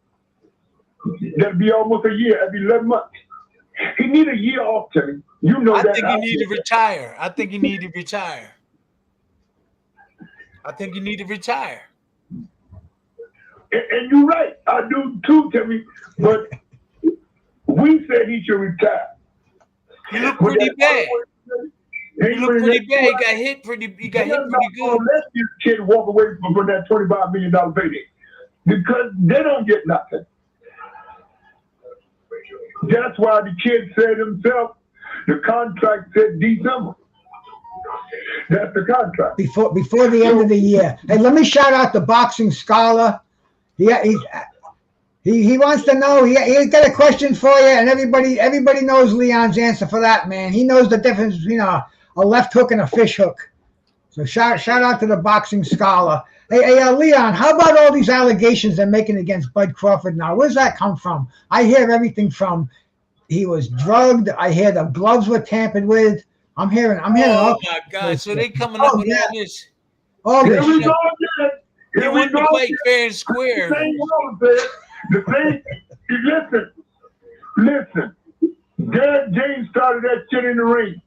[SPEAKER 5] That'd be almost a year. That'd be 11 months. He need a year off, Timmy. You know that.
[SPEAKER 4] I think he need to retire. I think he need to retire.
[SPEAKER 5] And you're right. I do too, Timmy. But we said he should retire.
[SPEAKER 4] He looked pretty bad. He looked pretty bad. He got hit pretty good.
[SPEAKER 5] Let this kid walk away from that $25 million payday because they don't get nothing. That's why the kid said himself, the contract said December. That's the contract.
[SPEAKER 3] Before the end of the year. Hey, let me shout out the Boxing Scholar. He wants to know. He's got a question for you, and everybody knows Leon's answer for that, man. He knows the difference between a left hook and a fish hook. So shout out to the Boxing Scholar. Hey, Leon, how about all these allegations they're making against Bud Crawford now? Where's that come from? I hear everything from he was drugged. I hear the gloves were tampered with. I'm hearing.
[SPEAKER 4] Oh my God! So they coming up with all this.
[SPEAKER 3] All this shit.
[SPEAKER 4] He wanted to fight fair and square.
[SPEAKER 5] The same. Listen. Derek James started that shit in the ring,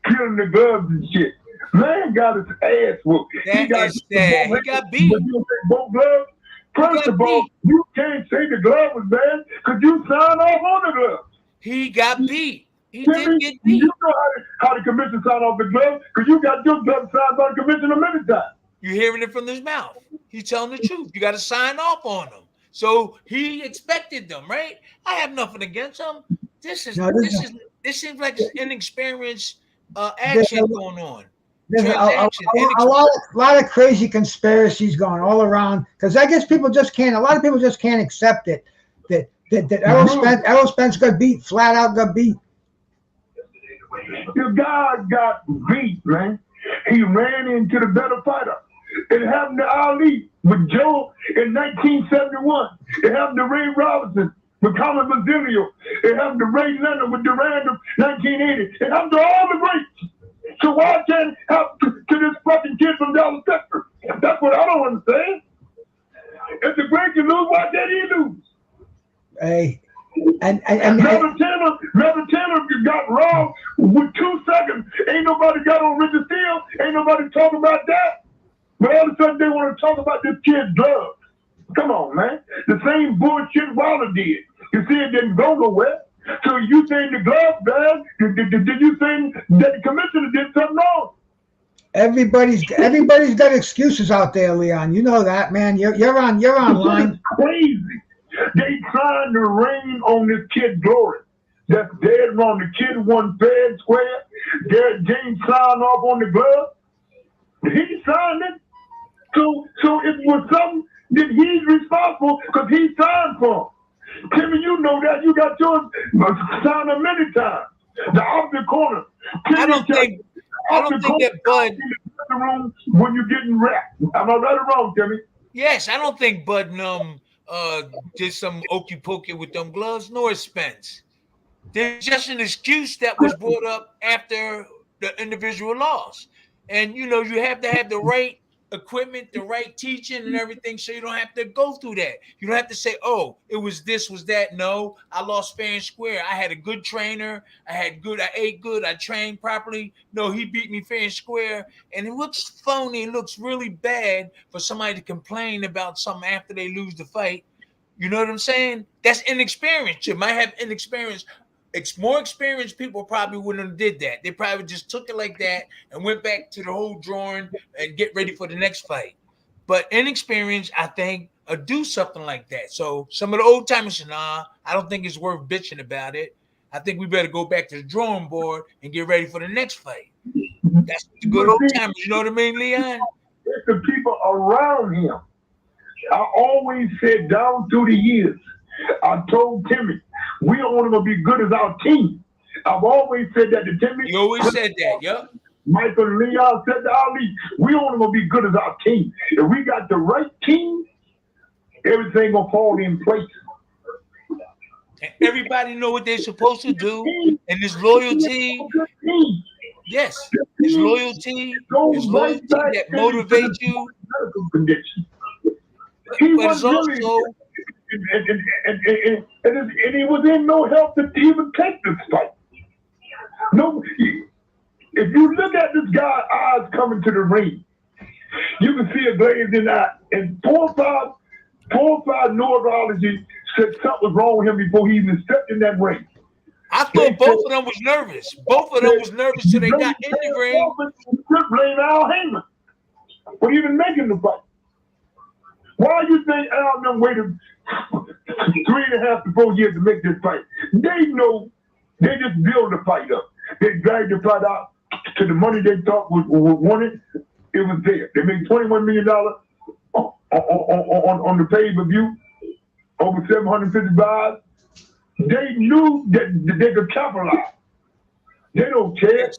[SPEAKER 5] killing the gloves and shit. Man got his ass whooped. He got beat. But you say both gloves? First of all, you can't say the glove was bad because you signed off on the glove.
[SPEAKER 4] He got beat. He did get beat.
[SPEAKER 5] You know how the commission signed off the glove because you got your glove signed by the commission a minute time.
[SPEAKER 4] You're hearing it from his mouth. He's telling the truth. You got to sign off on them. So he expected them, right? I have nothing against him. This seems like inexperienced action going on.
[SPEAKER 3] There's a lot of crazy conspiracies going all around because I guess people just can't. A lot of people just can't accept it that Errol Spence got beat, flat out got beat.
[SPEAKER 5] The guy got beat, man. He ran into the better fighter. It happened to Ali with Joe in 1971. It happened to Ray Robinson with Colin Basilio. It happened to Ray Leonard with Durand in 1980. It happened to all the greats. So why can't it happen to this fucking kid from Dallas, Texas? That's what I don't understand. If the great can lose, why can't he lose?
[SPEAKER 3] Hey, and
[SPEAKER 5] Melvin Tanner got robbed with 2 seconds. Ain't nobody got on Richard Steele. Ain't nobody talking about that. But all of a sudden they want to talk about this kid's drugs. Come on, man. The same bullshit Wilder did. You see, it didn't go nowhere. So you saying the glove bad? Did you saying that the commissioner did something wrong?
[SPEAKER 3] Everybody's got excuses out there, Leon. You know that, man. You're online.
[SPEAKER 5] It's crazy. They trying to rain on this kid's glory. That's dead wrong. The kid won fair and square. Derek James signed off on the glove. He signed it. So it was something that he's responsible because he signed for. Timmy, you know that. You got yours signed a many times. The opposite corner. Timmy,
[SPEAKER 4] I don't think that Bud
[SPEAKER 5] in the room when you're getting wrapped. Am I right or wrong, Timmy?
[SPEAKER 4] Yes, I don't think Bud did some okey pokey with them gloves, nor Spence. There's just an excuse that was brought up after the individual loss. And you have to have the right equipment, the right teaching and everything, so you don't have to go through that. You don't have to say, oh, it was this, was that. No, I lost fair and square. I had a good trainer. I ate good. I trained properly. No, he beat me fair and square. And it looks phony. It looks really bad for somebody to complain about something after they lose the fight. You know what I'm saying? That's inexperience. You might have inexperience. more experienced people probably wouldn't have did that. They probably just took it like that and went back to the whole drawing and get ready for the next fight. But inexperienced, I think, do something like that. So some of the old timers said, nah, I don't think it's worth bitching about it. I think we better go back to the drawing board and get ready for the next fight. That's the good old timers. You know what I mean, Leon?
[SPEAKER 5] It's the people around him. I always said down through the years, I told Timmy, we don't want him to be good as our team. I've always said that to Timmy.
[SPEAKER 4] You always said that, yep.
[SPEAKER 5] Michael and Leon said to Ali, we don't want him to be good as our team. If we got the right team, everything gonna fall in place.
[SPEAKER 4] And everybody know what they're supposed to do, and this loyalty. Yes, it's loyalty. It's loyalty that motivates you. But it's also,
[SPEAKER 5] and he was in no health to even take this fight. No, if you look at this guy's eyes coming to the ring, you can see a glazing eye. And 4 or 5 neurologists said something was wrong with him before he even stepped in that ring.
[SPEAKER 4] I thought both of them was nervous. Both of them was nervous till they got in the ring.
[SPEAKER 5] Blame Al Heyman for even making the fight. Why you think Al them waited 3.5 to 4 years to make this fight? They know they just build the fight up. They dragged the fight out to the money they thought was wanted. It was there. They made $21 million on the pay-per-view, over 755. They knew that they could capitalize. They don't care.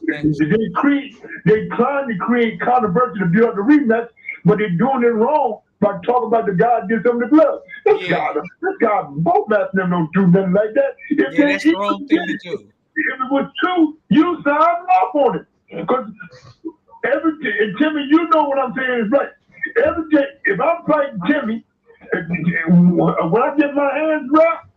[SPEAKER 5] They trying to create controversy to build the rematch, but they're doing it wrong by talking about the guy did something to gloves. This guy, both match them don't do nothing like that.
[SPEAKER 4] That's the wrong thing to do.
[SPEAKER 5] If it was true, you sign off on it. Because every day, and Timmy, you know what I'm saying is right. Every day, if I'm fighting Timmy, when I get my hands wrapped,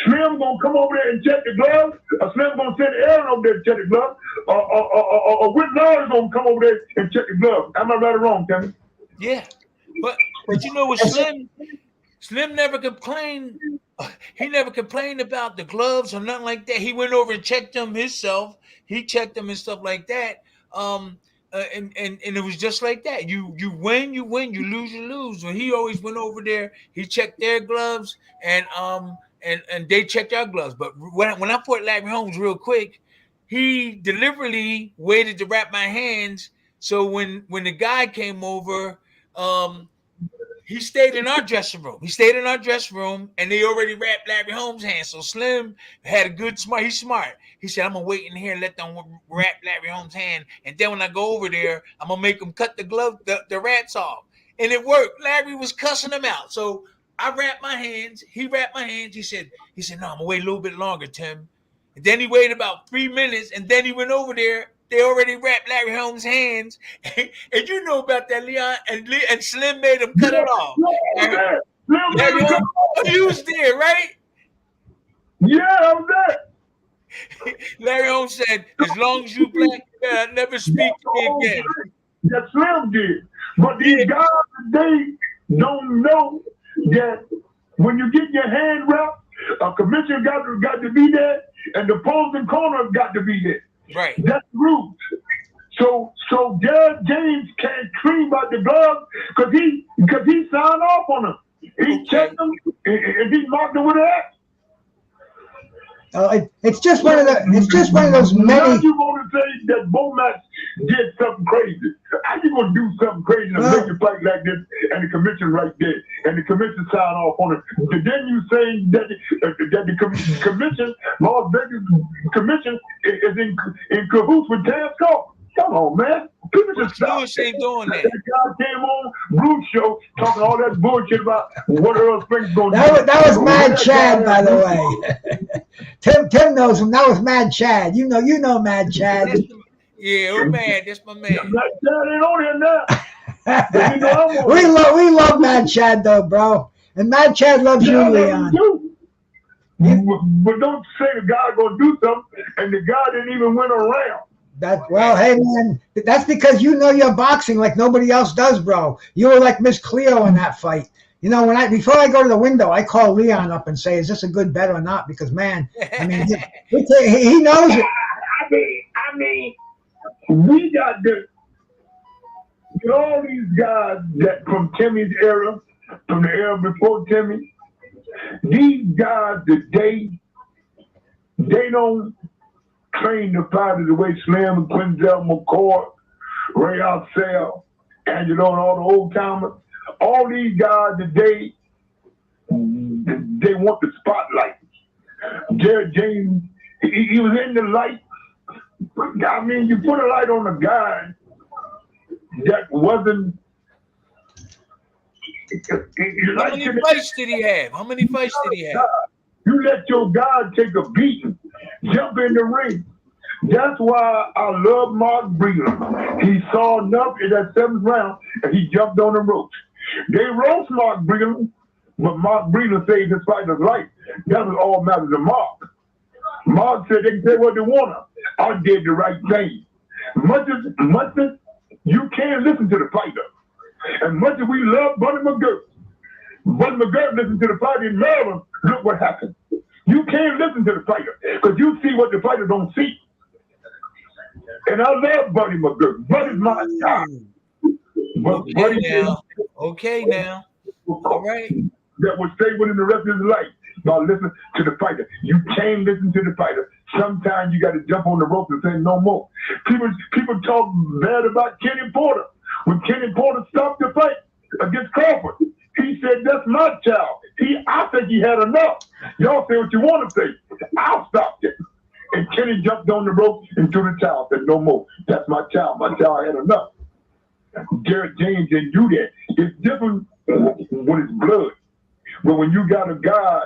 [SPEAKER 5] Slim gonna come over there and check the gloves, or Slim gonna send Aaron over there to check the gloves, or Whit Lawler's gonna come over there and check the gloves. Am I right or wrong, Timmy?
[SPEAKER 4] Yeah, but you know what, Slim never complained. He never complained about the gloves or nothing like that. He went over and checked them himself. He checked them and stuff like that. And it was just like that. You win, you lose, you lose. When he always went over there, he checked their gloves and they checked our gloves. But when I fought Larry Holmes real quick, he deliberately waited to wrap my hands. So when the guy came over, he stayed in our dressing room. And they already wrapped Larry Holmes' hands. So Slim had a good smart. He's smart. He said, I'm going to wait in here and let them wrap Larry Holmes' hand. And then when I go over there, I'm going to make them cut the wraps off. And it worked. Larry was cussing him out. So I wrapped my hands. He wrapped my hands. He said, no, I'm going to wait a little bit longer, Tim. And then he waited about 3 minutes. And then he went over there. They already wrapped Larry Holmes' hands. And you know about that, Leon. And Slim made him cut it off. Larry Holmes, you was there, right?
[SPEAKER 5] Yeah, I was there.
[SPEAKER 4] Larry Holmes said, as long as you black, never speak to me again.
[SPEAKER 5] That Slim did. But these guys today don't know that when you get your hand wrapped, a commissioner got to be there, and the opposing corner got to be there.
[SPEAKER 4] Right.
[SPEAKER 5] That's rules. So James can't scream about the gloves because he signed off on them. He checked them and he marked them with an X.
[SPEAKER 3] It's just one of those many.
[SPEAKER 5] Now you want to say that Bomax did something crazy? How you gonna do something crazy and make a fight like this and the commission right there and the commission sign off on it? Then you saying that the commission, Las Vegas commission, is in cahoots with Tasco? Come on, man. People just stop.
[SPEAKER 4] Bruce ain't doing that.
[SPEAKER 5] The guy came on Bruce show talking all that bullshit about what Earl Springs going to do.
[SPEAKER 3] That was Mad Chad, by the way. Tim knows him. That was Mad Chad. You know Mad Chad.
[SPEAKER 4] Yeah, Mad. That's my man.
[SPEAKER 5] Mad Chad ain't on here now.
[SPEAKER 3] We love Mad Chad though, bro. And Mad Chad loves you, Leon.
[SPEAKER 5] But don't say the guy gonna do something and the guy didn't even win a round.
[SPEAKER 3] Hey man, that's because you know your boxing like nobody else does, bro. You were like Miss Cleo in that fight. You know, before I go to the window, I call Leon up and say, "Is this a good bet or not?" Because man, I mean, he knows it.
[SPEAKER 5] I mean, we got all these guys that from Timmy's era, from the era before Timmy. These guys today, they don't train the fighters the way Slim, Quinzel, McCoy, Ray Alcel, Angelo, and all the old timers. All these guys today, they want the spotlight. Jared James, he was in the light. I mean, you put a light on a guy that wasn't.
[SPEAKER 4] How many fights did he have? How many fights did he have?
[SPEAKER 5] You let your guy take a beating, jump in the ring. That's why I love Mark Breland. He saw enough in that 7th round and he jumped on the ropes. They roast Mark Breland, but Mark Breland saved his fighter's life. That was all matters to Mark. Mark said they can say what they want. I did the right thing. Much as you can't listen to the fighter. As much as we love Buddy McGirt listened to the fighter in Maryland. Look what happened. You can't listen to the fighter because you see what the fighter don't see. And I love Buddy McGirt. Buddy's my guy.
[SPEAKER 4] Okay now. All right.
[SPEAKER 5] That will stay with him the rest of his life. Now listen to the fighter. You can't listen to the fighter. Sometimes you got to jump on the rope and say no more. People talk bad about Kenny Porter. When Kenny Porter stopped the fight against Crawford, he said, "That's my child." I think he had enough. Y'all say what you want to say. I'll stop it. And Kenny jumped on the rope and threw the towel. Said, "No more. That's my child. My child had enough." Jared James didn't do that. It's different when it's blood. But when you got a guy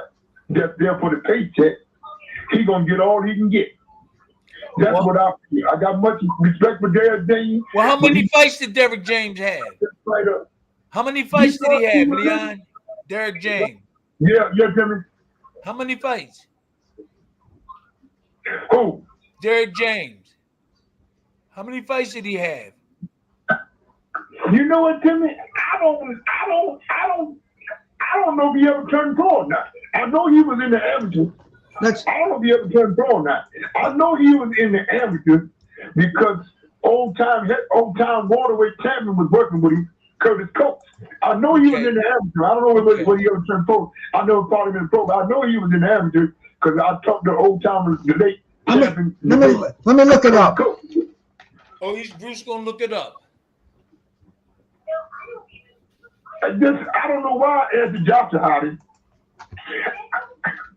[SPEAKER 5] that's there for the paycheck, he gonna get all he can get. That's what I feel. I got much respect for Derek James.
[SPEAKER 4] Well, how many fights did Derek James have? How many fights did he have, Leon? Derek James.
[SPEAKER 5] Yeah, Jimmy.
[SPEAKER 4] How many fights?
[SPEAKER 5] Who?
[SPEAKER 4] Derek James. How many fights did he have?
[SPEAKER 5] You know what, Timmy? I don't know if he ever turned pro or not. I know he was in the amateur. I don't know if he ever turned pro or not. I know he was in the amateur because old time waterweight champion was working with him, Curtis Coates. I know he was in the amateur. I don't know whether he ever turned pro. I never fought him in pro, but I know he was in the amateur because I talked to old timers, the late champion.
[SPEAKER 3] Let me look it up.
[SPEAKER 4] Oh, Bruce gonna look it up.
[SPEAKER 5] I don't know why Anthony Joshua had him.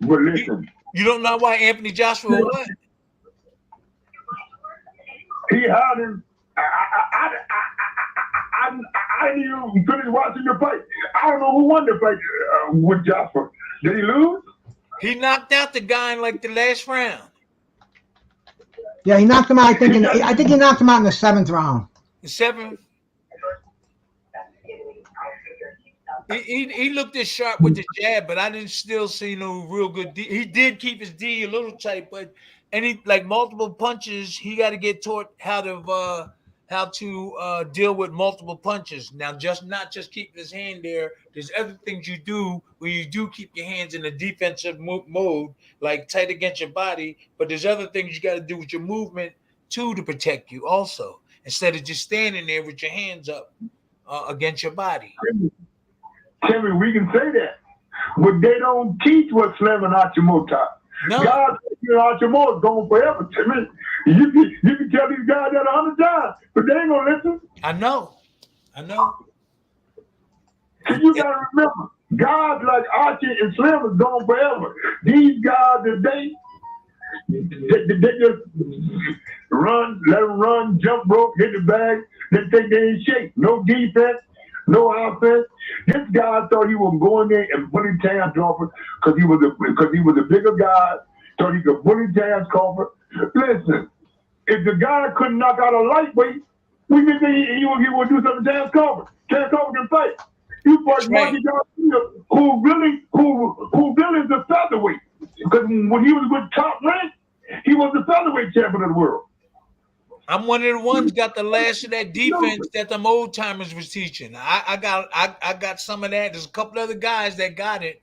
[SPEAKER 5] But listen.
[SPEAKER 4] You don't know why Anthony Joshua what?
[SPEAKER 5] He had him. I didn't even finish watching the fight. I don't know who won the fight with Joshua. Did he lose?
[SPEAKER 4] He knocked out the guy in like the last round.
[SPEAKER 3] Yeah, he knocked him out. I think he knocked him out in the 7th round.
[SPEAKER 4] The 7th. He looked as sharp with the jab, but I didn't still see no real good D. He did keep his D a little tight, but like multiple punches, he got to get taught how to deal with multiple punches. Now, not just keeping his hand there. There's other things you do where you do keep your hands in a defensive mode, like tight against your body. But there's other things you got to do with your movement too to protect you also, instead of just standing there with your hands up against your body.
[SPEAKER 5] Timmy, we can say that, but they don't teach what Slim and Achimota taught.
[SPEAKER 4] No.
[SPEAKER 5] God, Achimota is going forever, Timmy. You can tell these guys that 100 times, but they ain't gonna listen.
[SPEAKER 4] I know.
[SPEAKER 5] And you gotta remember, guys like Archie and Slim is gone forever. These guys today, they just run, let them run, jump rope, hit the bag, they think they in shape. No defense. No offense. This guy thought he was going there and bully Terrence Crawford because he was a bigger guy. Thought he could bully Terrence Crawford. Listen, if the guy couldn't knock out a lightweight, we didn't think he would do something to Terrence Crawford. Terrence Crawford can fight. You fought Marky Garcia, who really is a featherweight. Because when he was with Top Rank, he was the featherweight champion of the world.
[SPEAKER 4] I'm one of the ones got the last of that defense that them old timers was teaching. I got some of that. There's a couple other guys that got it.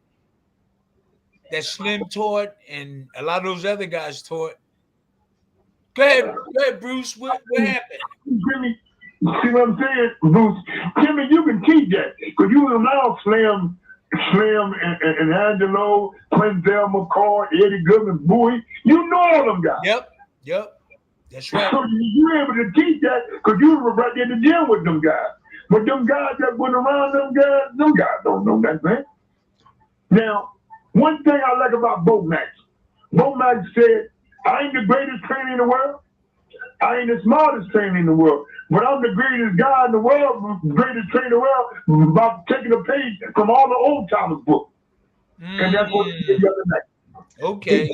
[SPEAKER 4] That Slim taught and a lot of those other guys taught. Go ahead, Bruce. What happened?
[SPEAKER 5] Jimmy, see what I'm saying, Bruce? Jimmy, you can teach that because you was around Slim and Angelo, Quinzel McCall, Eddie Goodman, Bowie. You know all them guys.
[SPEAKER 4] Yep. That's right.
[SPEAKER 5] So you were able to teach that because you were right there in the gym with them guys. But them guys that went around them guys don't know that, man. Now, one thing I like about Bo Max said, I ain't the greatest trainer in the world. I ain't the smartest trainer in the world. But I'm the greatest guy in the world, greatest trainer in the world, by taking a page from all the old timers books. And that's what he did the other night.
[SPEAKER 4] Okay.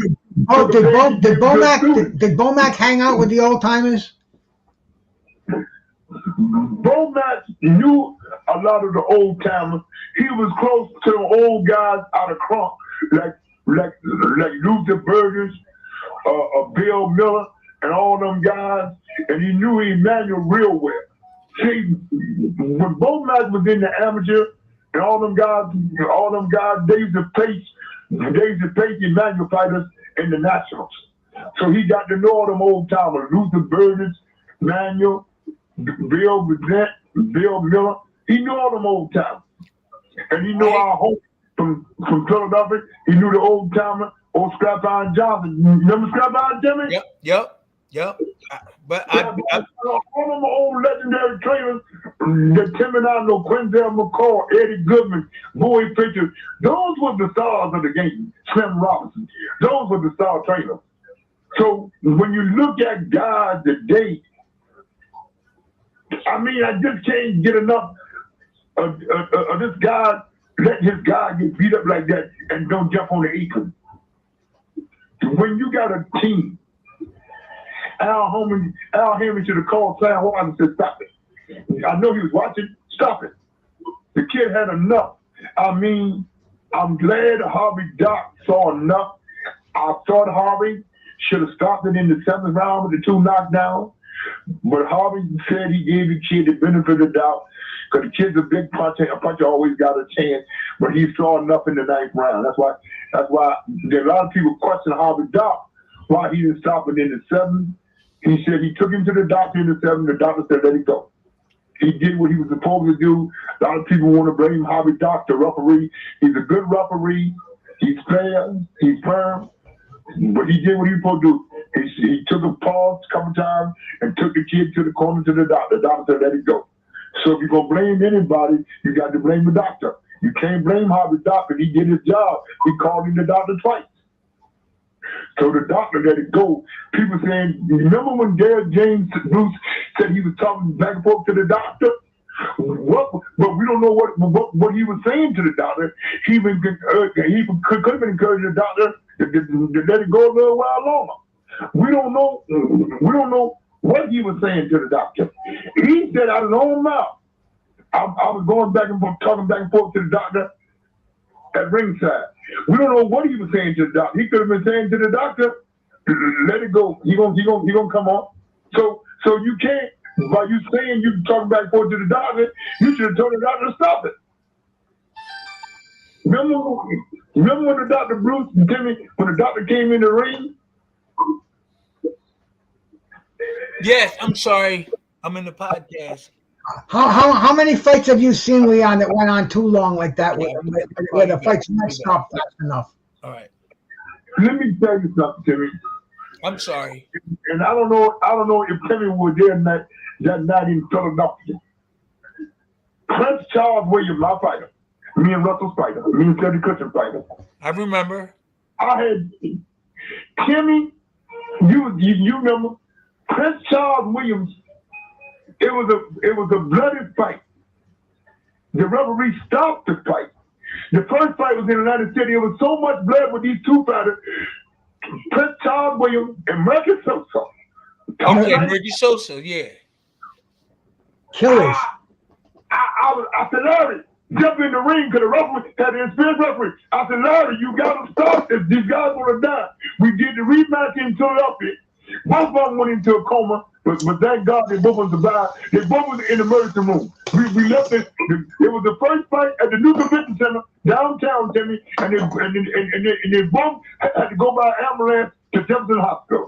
[SPEAKER 3] Did Bo Max hang out with the old timers?
[SPEAKER 5] Bo Max knew a lot of the old timers. He was close to the old guys out of Crump, like Luther Burgess, Bill Miller, and all them guys. And he knew Emmanuel real well. See, when Bo Max was in the amateur, and all them guys, they used to face Emmanuel fighters in the nationals. So he got to know all them old timers, Luther Burgess, Manuel, Bill Burnett, Bill Miller. He knew all them old timers. And he knew our home from Philadelphia. He knew the old timer, old Scrap Iron Johnson. Remember Scrap Iron Jimmy?
[SPEAKER 4] Yep. But
[SPEAKER 5] all them old legendary trainers that Tim and I know, Quinzel McCall, Eddie Goodman, Bowie Fisher, those were the stars of the game. Slim Robinson, those were the star trainers. So when you look at guys today, I mean, I just can't get enough of this guy, let his guy get beat up like that and don't jump on the apron. When you got a team, Al Hammond should have called Sam Wise and said, stop it. I know he was watching. Stop it. The kid had enough. I mean, I'm glad Harvey Doc saw enough. I thought Harvey should have stopped it in the 7th round with the 2 knockdowns. But Harvey said he gave the kid the benefit of the doubt because the kid's a big puncher. A puncher always got a chance. But he saw enough in the 9th round. That's why there are a lot of people question Harvey Doc why he didn't stop it in the 7th. He said he took him to the doctor in the 7th. The doctor said, let it go. He did what he was supposed to do. A lot of people want to blame Harvey Doc, the referee. He's a good referee. He's fair. He's firm. But he did what he was supposed to do. He took a pause a couple times and took the kid to the corner to the doctor. The doctor said, let it go. So if you're going to blame anybody, you got to blame the doctor. You can't blame Harvey Doc because he did his job. He called in the doctor twice. So the doctor let it go. People saying, remember when Derek James Bruce said he was talking back and forth to the doctor? But we don't know what he was saying to the doctor. He could have been encouraging the doctor to let it go a little while longer. We don't know what he was saying to the doctor. He said out of his own mouth, I was going back and forth, talking back and forth to the doctor at ringside. We don't know what he was saying to the doctor. He could have been saying to the doctor, let it go. He gonna come on. So you can't, while you saying you talking back and forth to the doctor, you should have told the doctor to stop it. Remember when the doctor Bruce and Timmy, when the doctor came in the ring?
[SPEAKER 3] Yes, I'm sorry. I'm in the podcast. How many fights have you seen, Leon, that went on too long like that, where the fights not stopped fast enough?
[SPEAKER 4] All right.
[SPEAKER 5] Let me tell you something, Timmy.
[SPEAKER 4] I'm sorry.
[SPEAKER 5] And I don't know if Timmy was there that night in Philadelphia. Prince Charles Williams, my fighter. Me and Russell's fighter. Me and Teddy Cushion fighter.
[SPEAKER 4] I remember.
[SPEAKER 5] I had Timmy. You remember Prince Charles Williams? It was a bloody fight. The referee stopped the fight. The first fight was in Atlantic City. It was so much blood with these two fighters, Prince Charles Williams and Murky Sosa.
[SPEAKER 4] Okay, Murky Sosa, yeah.
[SPEAKER 3] Killers.
[SPEAKER 5] I said, Larry, jump in the ring because the referee had the experienced referee. I said, Larry, you got to stop this. These guys want to die. We did the rematch in Philadelphia. Both of them went into a coma. But thank God they both was survived. They both was in the emergency room. We left it. It was the first fight at the new convention center downtown, Timmy, and they both had to go by ambulance to Jefferson Hospital.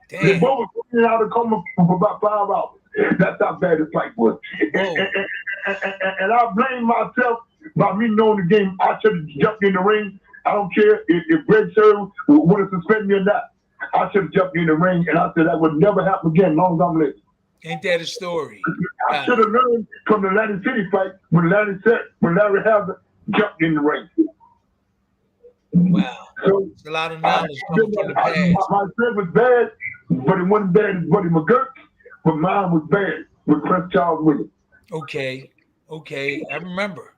[SPEAKER 4] Damn.
[SPEAKER 5] They both were out of coma for about 5 hours. That's how bad the fight was. And I blame myself by me knowing the game. I should have jumped in the ring. I don't care if Greg Sherman would have suspended me or not. I should have jumped in the ring, and I said that would never happen again as long as I'm living.
[SPEAKER 4] Ain't that a story?
[SPEAKER 5] I should have learned from the Atlantic City fight when Larry Hazard jumped in the ring.
[SPEAKER 4] Wow.
[SPEAKER 5] So,
[SPEAKER 4] it's a lot of knowledge coming from the past.
[SPEAKER 5] My strength was bad, but it wasn't bad as Buddy McGirt, but mine was bad with Prince Charles Williams.
[SPEAKER 4] Okay, I remember.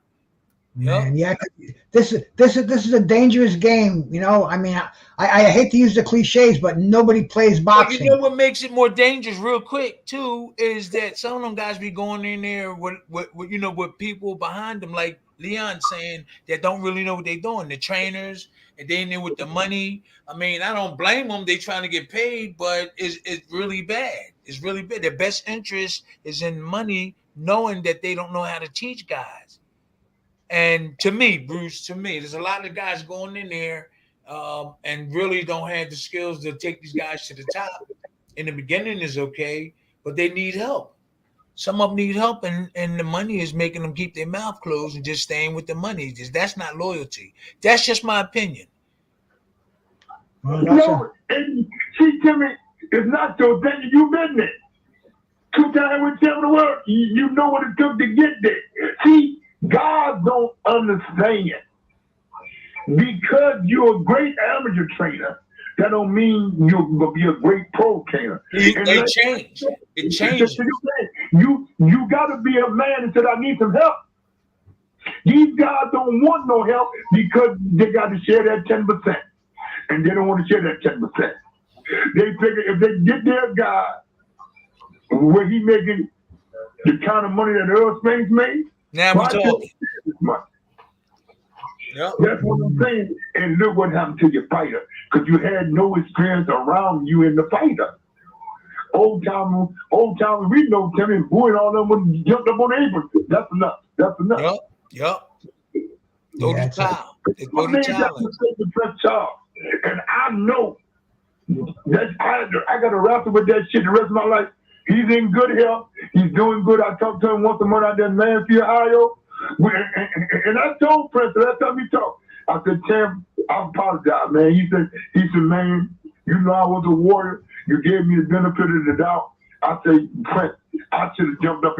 [SPEAKER 3] Man, yeah, this is a dangerous game. You know, I mean, I hate to use the cliches, but nobody plays boxing.
[SPEAKER 4] You know what makes it more dangerous, real quick, too, is that some of them guys be going in there with people behind them, like Leon saying, that don't really know what they're doing. The trainers, and they in there with the money. I mean, I don't blame them. They trying to get paid, but it's really bad. It's really bad. Their best interest is in money, knowing that they don't know how to teach guys. And to me, Bruce, there's a lot of guys going in there and really don't have the skills to take these guys to the top. In the beginning is okay, but they need help. Some of them need help, and the money is making them keep their mouth closed and just staying with the money. That's not loyalty. That's just my opinion.
[SPEAKER 5] No, and see, Timmy, it's not so dangerous. You've been there. 2 times with champion of the world. You know what it took to get there. See, God don't understand. Because you're a great amateur trainer, that don't mean you're going to be a great pro trainer.
[SPEAKER 4] It changes. It changes.
[SPEAKER 5] You got to be a man that said, I need some help. These guys don't want no help because they got to share that 10%. And they don't want to share that 10%. They figure if they get their guy where he making the kind of money that Earl Spence made,
[SPEAKER 4] now we're talking.
[SPEAKER 5] Yep. That's what I'm saying. And look what happened to your fighter, because you had no experience around you in the fighter. Old time, we know Timmy Boo and all them when jumped up on the apron. That's enough.
[SPEAKER 4] Yep. Go to Charles.
[SPEAKER 5] And I know that I got to wrestle with that shit the rest of my life. He's in good health. He's doing good. I talked to him once a month out there in Mansfield, Ohio. And I told Prince, last time we talked, I said, Tim, I apologize, man. He said, man, you know I was a warrior. You gave me the benefit of the doubt. I said, Prince, I should have jumped up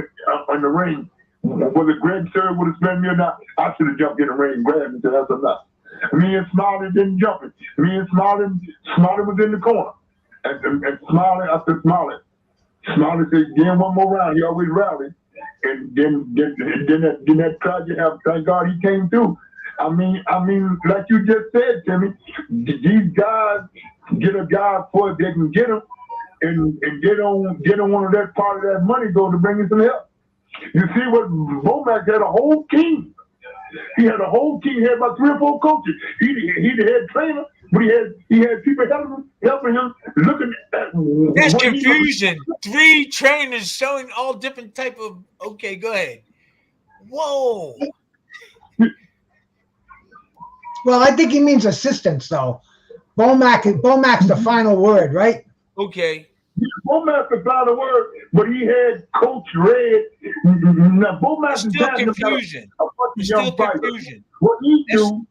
[SPEAKER 5] in the ring. Whether Greg Sir would have spent me or not, I should have jumped in the ring and grabbed him and said, that's enough. Me and Smiley didn't jump it. Me and Smiley was in the corner. And Smiley, I said, Smiley said, give him one more round. He always rallied. And then that crowd you have, thank God he came through. I mean, like you just said, Timmy, these guys get a guy for it, they can get him, and they don't want to let part of that money go to bring in some help. You see what Bomac had a whole team. He had a whole team. He had about 3 or 4 coaches. He the head trainer, but he had people helping him, looking at.
[SPEAKER 4] That's confusion. 3 trainers showing all different type of. Okay, go ahead. Whoa.
[SPEAKER 3] Well, I think he means assistants, though. Bomac's the final word, right?
[SPEAKER 4] Okay.
[SPEAKER 5] Bomac's the final word, but he had Coach Red. Now, Bomac's
[SPEAKER 4] still confusion. Still confusion.
[SPEAKER 5] What he do,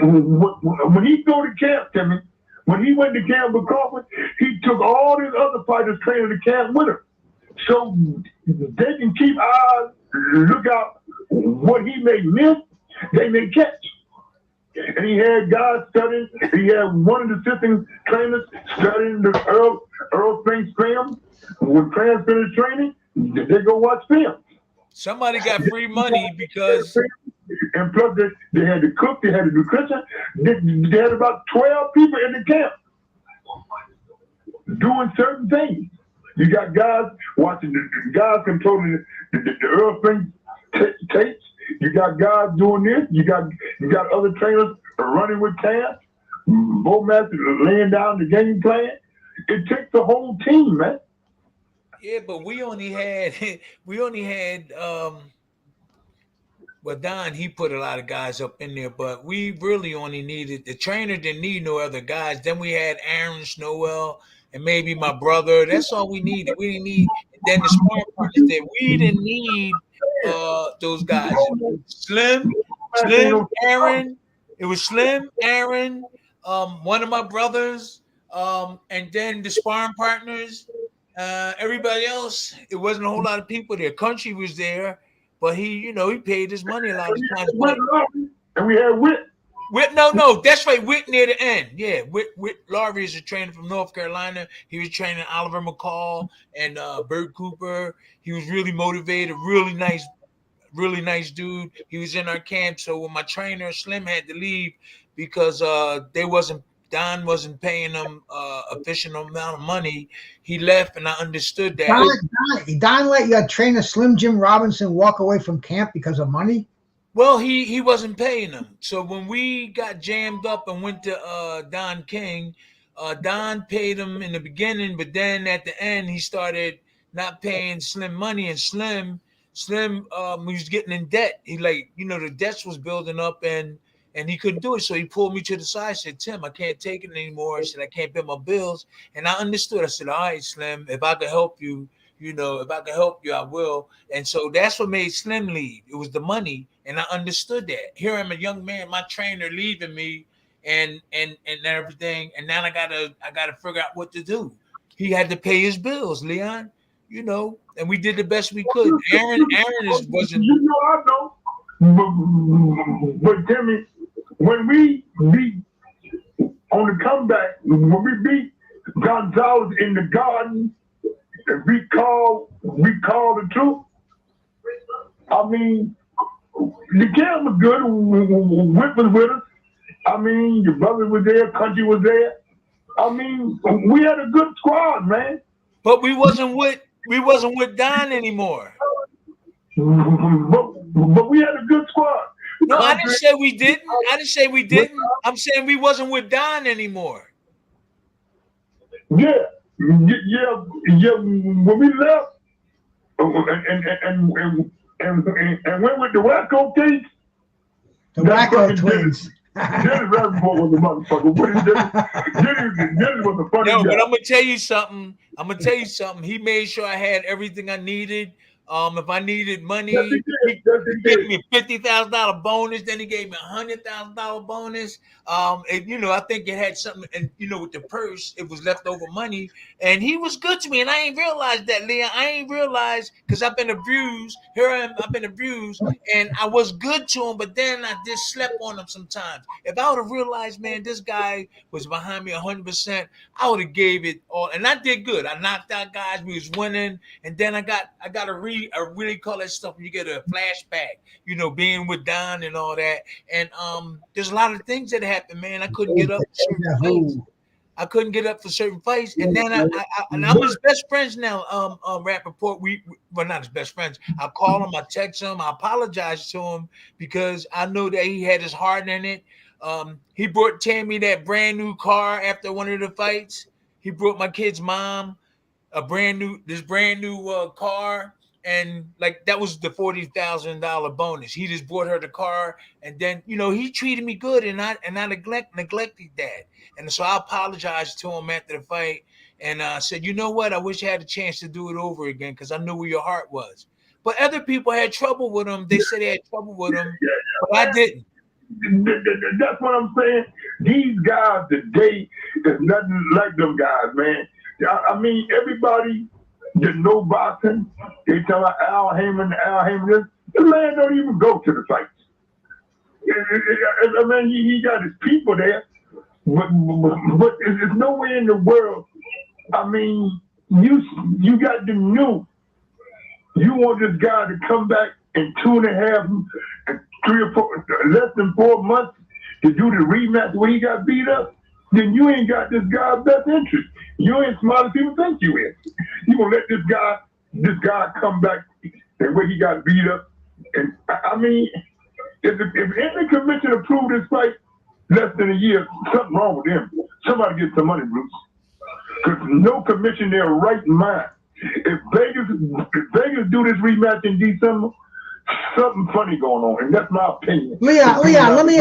[SPEAKER 5] when he go to camp, Timmy, when he went to camp with Crawford, he took all these other fighters training to camp with him. So they can keep eyes, look out what he may miss, they may catch. And he had guys studying. He had one of the assistant trainers studying the Earl Spence film. When fans finished training, they go watch film.
[SPEAKER 4] Somebody got free money because.
[SPEAKER 5] And plus, they had the cook, they had the nutrition. They had about 12 people in the camp doing certain things. You got guys watching, the guys controlling the Earl Spence tapes. You got guys doing this. You got other trainers running with tasks. Bomac laying down the game plan. It takes the whole team, man.
[SPEAKER 4] Yeah, but we only had we only had well, Don, he put a lot of guys up in there, but we really only needed the trainer didn't need no other guys. Then we had Aaron Snowell and maybe my brother. That's all we needed. We didn't need then the sparring partners there. We didn't need those guys. Slim, Slim, Aaron. It was Slim, Aaron, one of my brothers, and then the sparring partners. Everybody else, it wasn't a whole lot of people there. Country was there, but he, he paid his money a lot of times. But
[SPEAKER 5] and we had Whit.
[SPEAKER 4] No, that's right. Whit near the end. Yeah, Whit Laurie is a trainer from North Carolina. He was training Oliver McCall and Bert Cooper. He was really motivated, really nice dude. He was in our camp. So when my trainer Slim had to leave because Don wasn't paying him efficient amount of money, he left, and I understood that.
[SPEAKER 3] Don let your trainer Slim Jim Robinson walk away from camp because of money?
[SPEAKER 4] Well, he wasn't paying them. So when we got jammed up and went to Don King, Don paid him in the beginning, but then at the end he started not paying Slim money, and Slim he was getting in debt. He the debts was building up, and he couldn't do it. So he pulled me to the side, said, Tim, I can't take it anymore. I said, I can't pay my bills. And I understood. I said, all right, Slim, if I could help you, if I could help you, I will. And so that's what made Slim leave. It was the money. And I understood that. Here I'm a young man, my trainer leaving me and everything. And now I gotta figure out what to do. He had to pay his bills, Leon, and we did the best we could. Aaron wasn't.
[SPEAKER 5] I know. But Timmy, when we beat on the comeback, when we beat Gonzalez in the Garden, and we called the truth. I mean, the camp was good. Whit was with us. I mean, your brother was there. Country was there. I mean, we had a good squad, man.
[SPEAKER 4] But we wasn't with Don anymore.
[SPEAKER 5] But we had a good squad.
[SPEAKER 4] No, I didn't say we didn't. I'm saying we wasn't with Don anymore.
[SPEAKER 5] Yeah. When we left and went with the Wacko Twins.
[SPEAKER 3] The Wacko Twins.
[SPEAKER 5] Dennis Rappaport was a motherfucker. Dennis was a funny guy.
[SPEAKER 4] But I'm gonna tell you something. He made sure I had everything I needed. If I needed money, he gave me a $50,000 bonus. Then he gave me a $100,000 bonus. I think it had something, and with the purse, it was leftover money. And he was good to me, and I ain't realized that, Leon. I ain't realized because I've been abused. I've been abused, and I was good to him, but then I just slept on him sometimes. If I would have realized, man, this guy was behind me 100%, I would have gave it all, and I did good. I knocked out guys. We was winning, and then I got I really call that stuff when you get a flashback, being with Don and all that. And there's a lot of things that happened, man. I couldn't get up for certain fights. And then I'm his best friends now, Rappaport. We're not his best friends. I call him, I text him, I apologize to him because I know that he had his heart in it. He brought Tammy that brand new car after one of the fights. He brought my kid's mom a brand new car. And that was the $40,000 bonus. He just bought her the car, and then he treated me good, and I neglected that. And so I apologized to him after the fight, and I said, you know what? I wish I had a chance to do it over again because I knew where your heart was. But other people had trouble with him. They said they had trouble with him, but I didn't.
[SPEAKER 5] That's what I'm saying. These guys today is nothing like them guys, man. I mean, everybody. There's no boxing. They tell Al Heyman this. The man don't even go to the fights. I mean, he got his people there, but there's no way in the world. I mean, you got them new. You want this guy to come back in 2.5, 3 or 4, less than 4 months to do the rematch where he got beat up? Then you ain't got this guy's best interest. You ain't smart as people think you is. You gonna let this guy come back and where he got beat up? And I mean, if any commission approved this fight less than a year, something wrong with him. Somebody get some money, Bruce. Because no commission in their right mind if Vegas do this rematch in December, something funny going on, and that's my opinion.
[SPEAKER 3] Leon, let me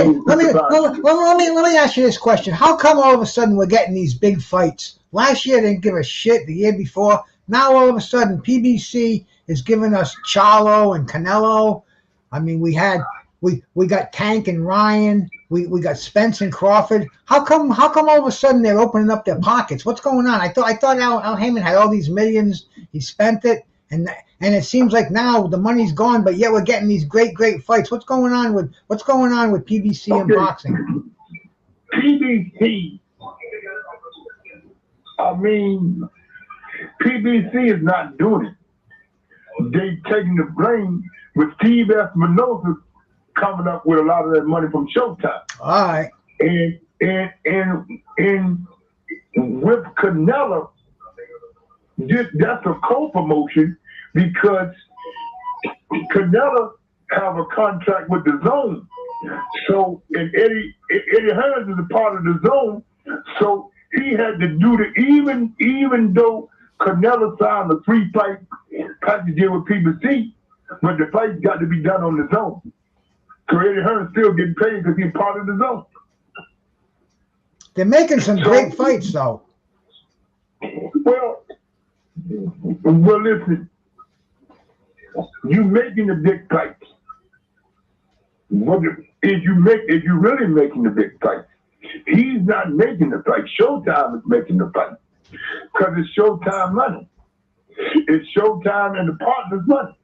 [SPEAKER 3] ask you this question. How come all of a sudden we're getting these big fights? Last year they didn't give a shit. The year before, now all of a sudden PBC is giving us Charlo and Canelo. I mean, we got Tank and Ryan. We got Spence and Crawford. How come all of a sudden they're opening up their pockets? What's going on? I thought Al Heyman had all these millions. He spent it, and it seems like now the money's gone, but yet we're getting these great fights. What's going on with PBC and boxing?
[SPEAKER 5] PBC. I mean, PBC is not doing it. They taking the blame with Steve Espinosa coming up with a lot of that money from Showtime.
[SPEAKER 3] All right.
[SPEAKER 5] And with Canelo, that's a co-promotion because Canelo have a contract with the Zone. So, and Eddie Hearns is a part of the Zone. So he had to do even though Canelo signed a 3-fight package deal with PBC, but the fight got to be done on the Zone. So Eddie Hearns still getting paid because he's part of the Zone.
[SPEAKER 3] They're making some great fights, though.
[SPEAKER 5] Well, listen. You making the big fights. If you really making the big fights, he's not making the fight. Showtime is making the fight because it's Showtime money. It's Showtime and the partners' money.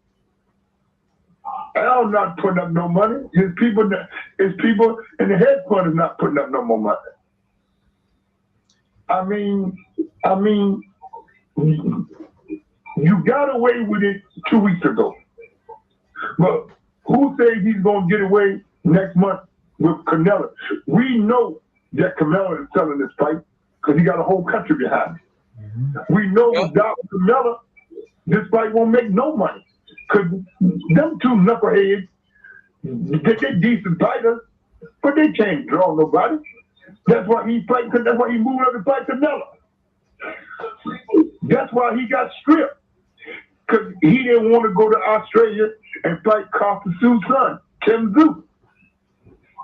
[SPEAKER 5] Al not putting up no money. It's people in the headquarters not putting up no more money. I mean, you got away with it 2 weeks ago. But who says he's going to get away next month with Canelo? We know that Canelo is selling this fight because he got a whole country behind it. Mm-hmm. We know without Canelo, this fight won't make no money. Because them two knuckleheads, they're decent fighters, but they can't draw nobody. That's why he fight. That's why he moved up to fight Canelo. That's why he got stripped. Because he didn't want to go to Australia and fight Costa Sue's son, Tim Zoo.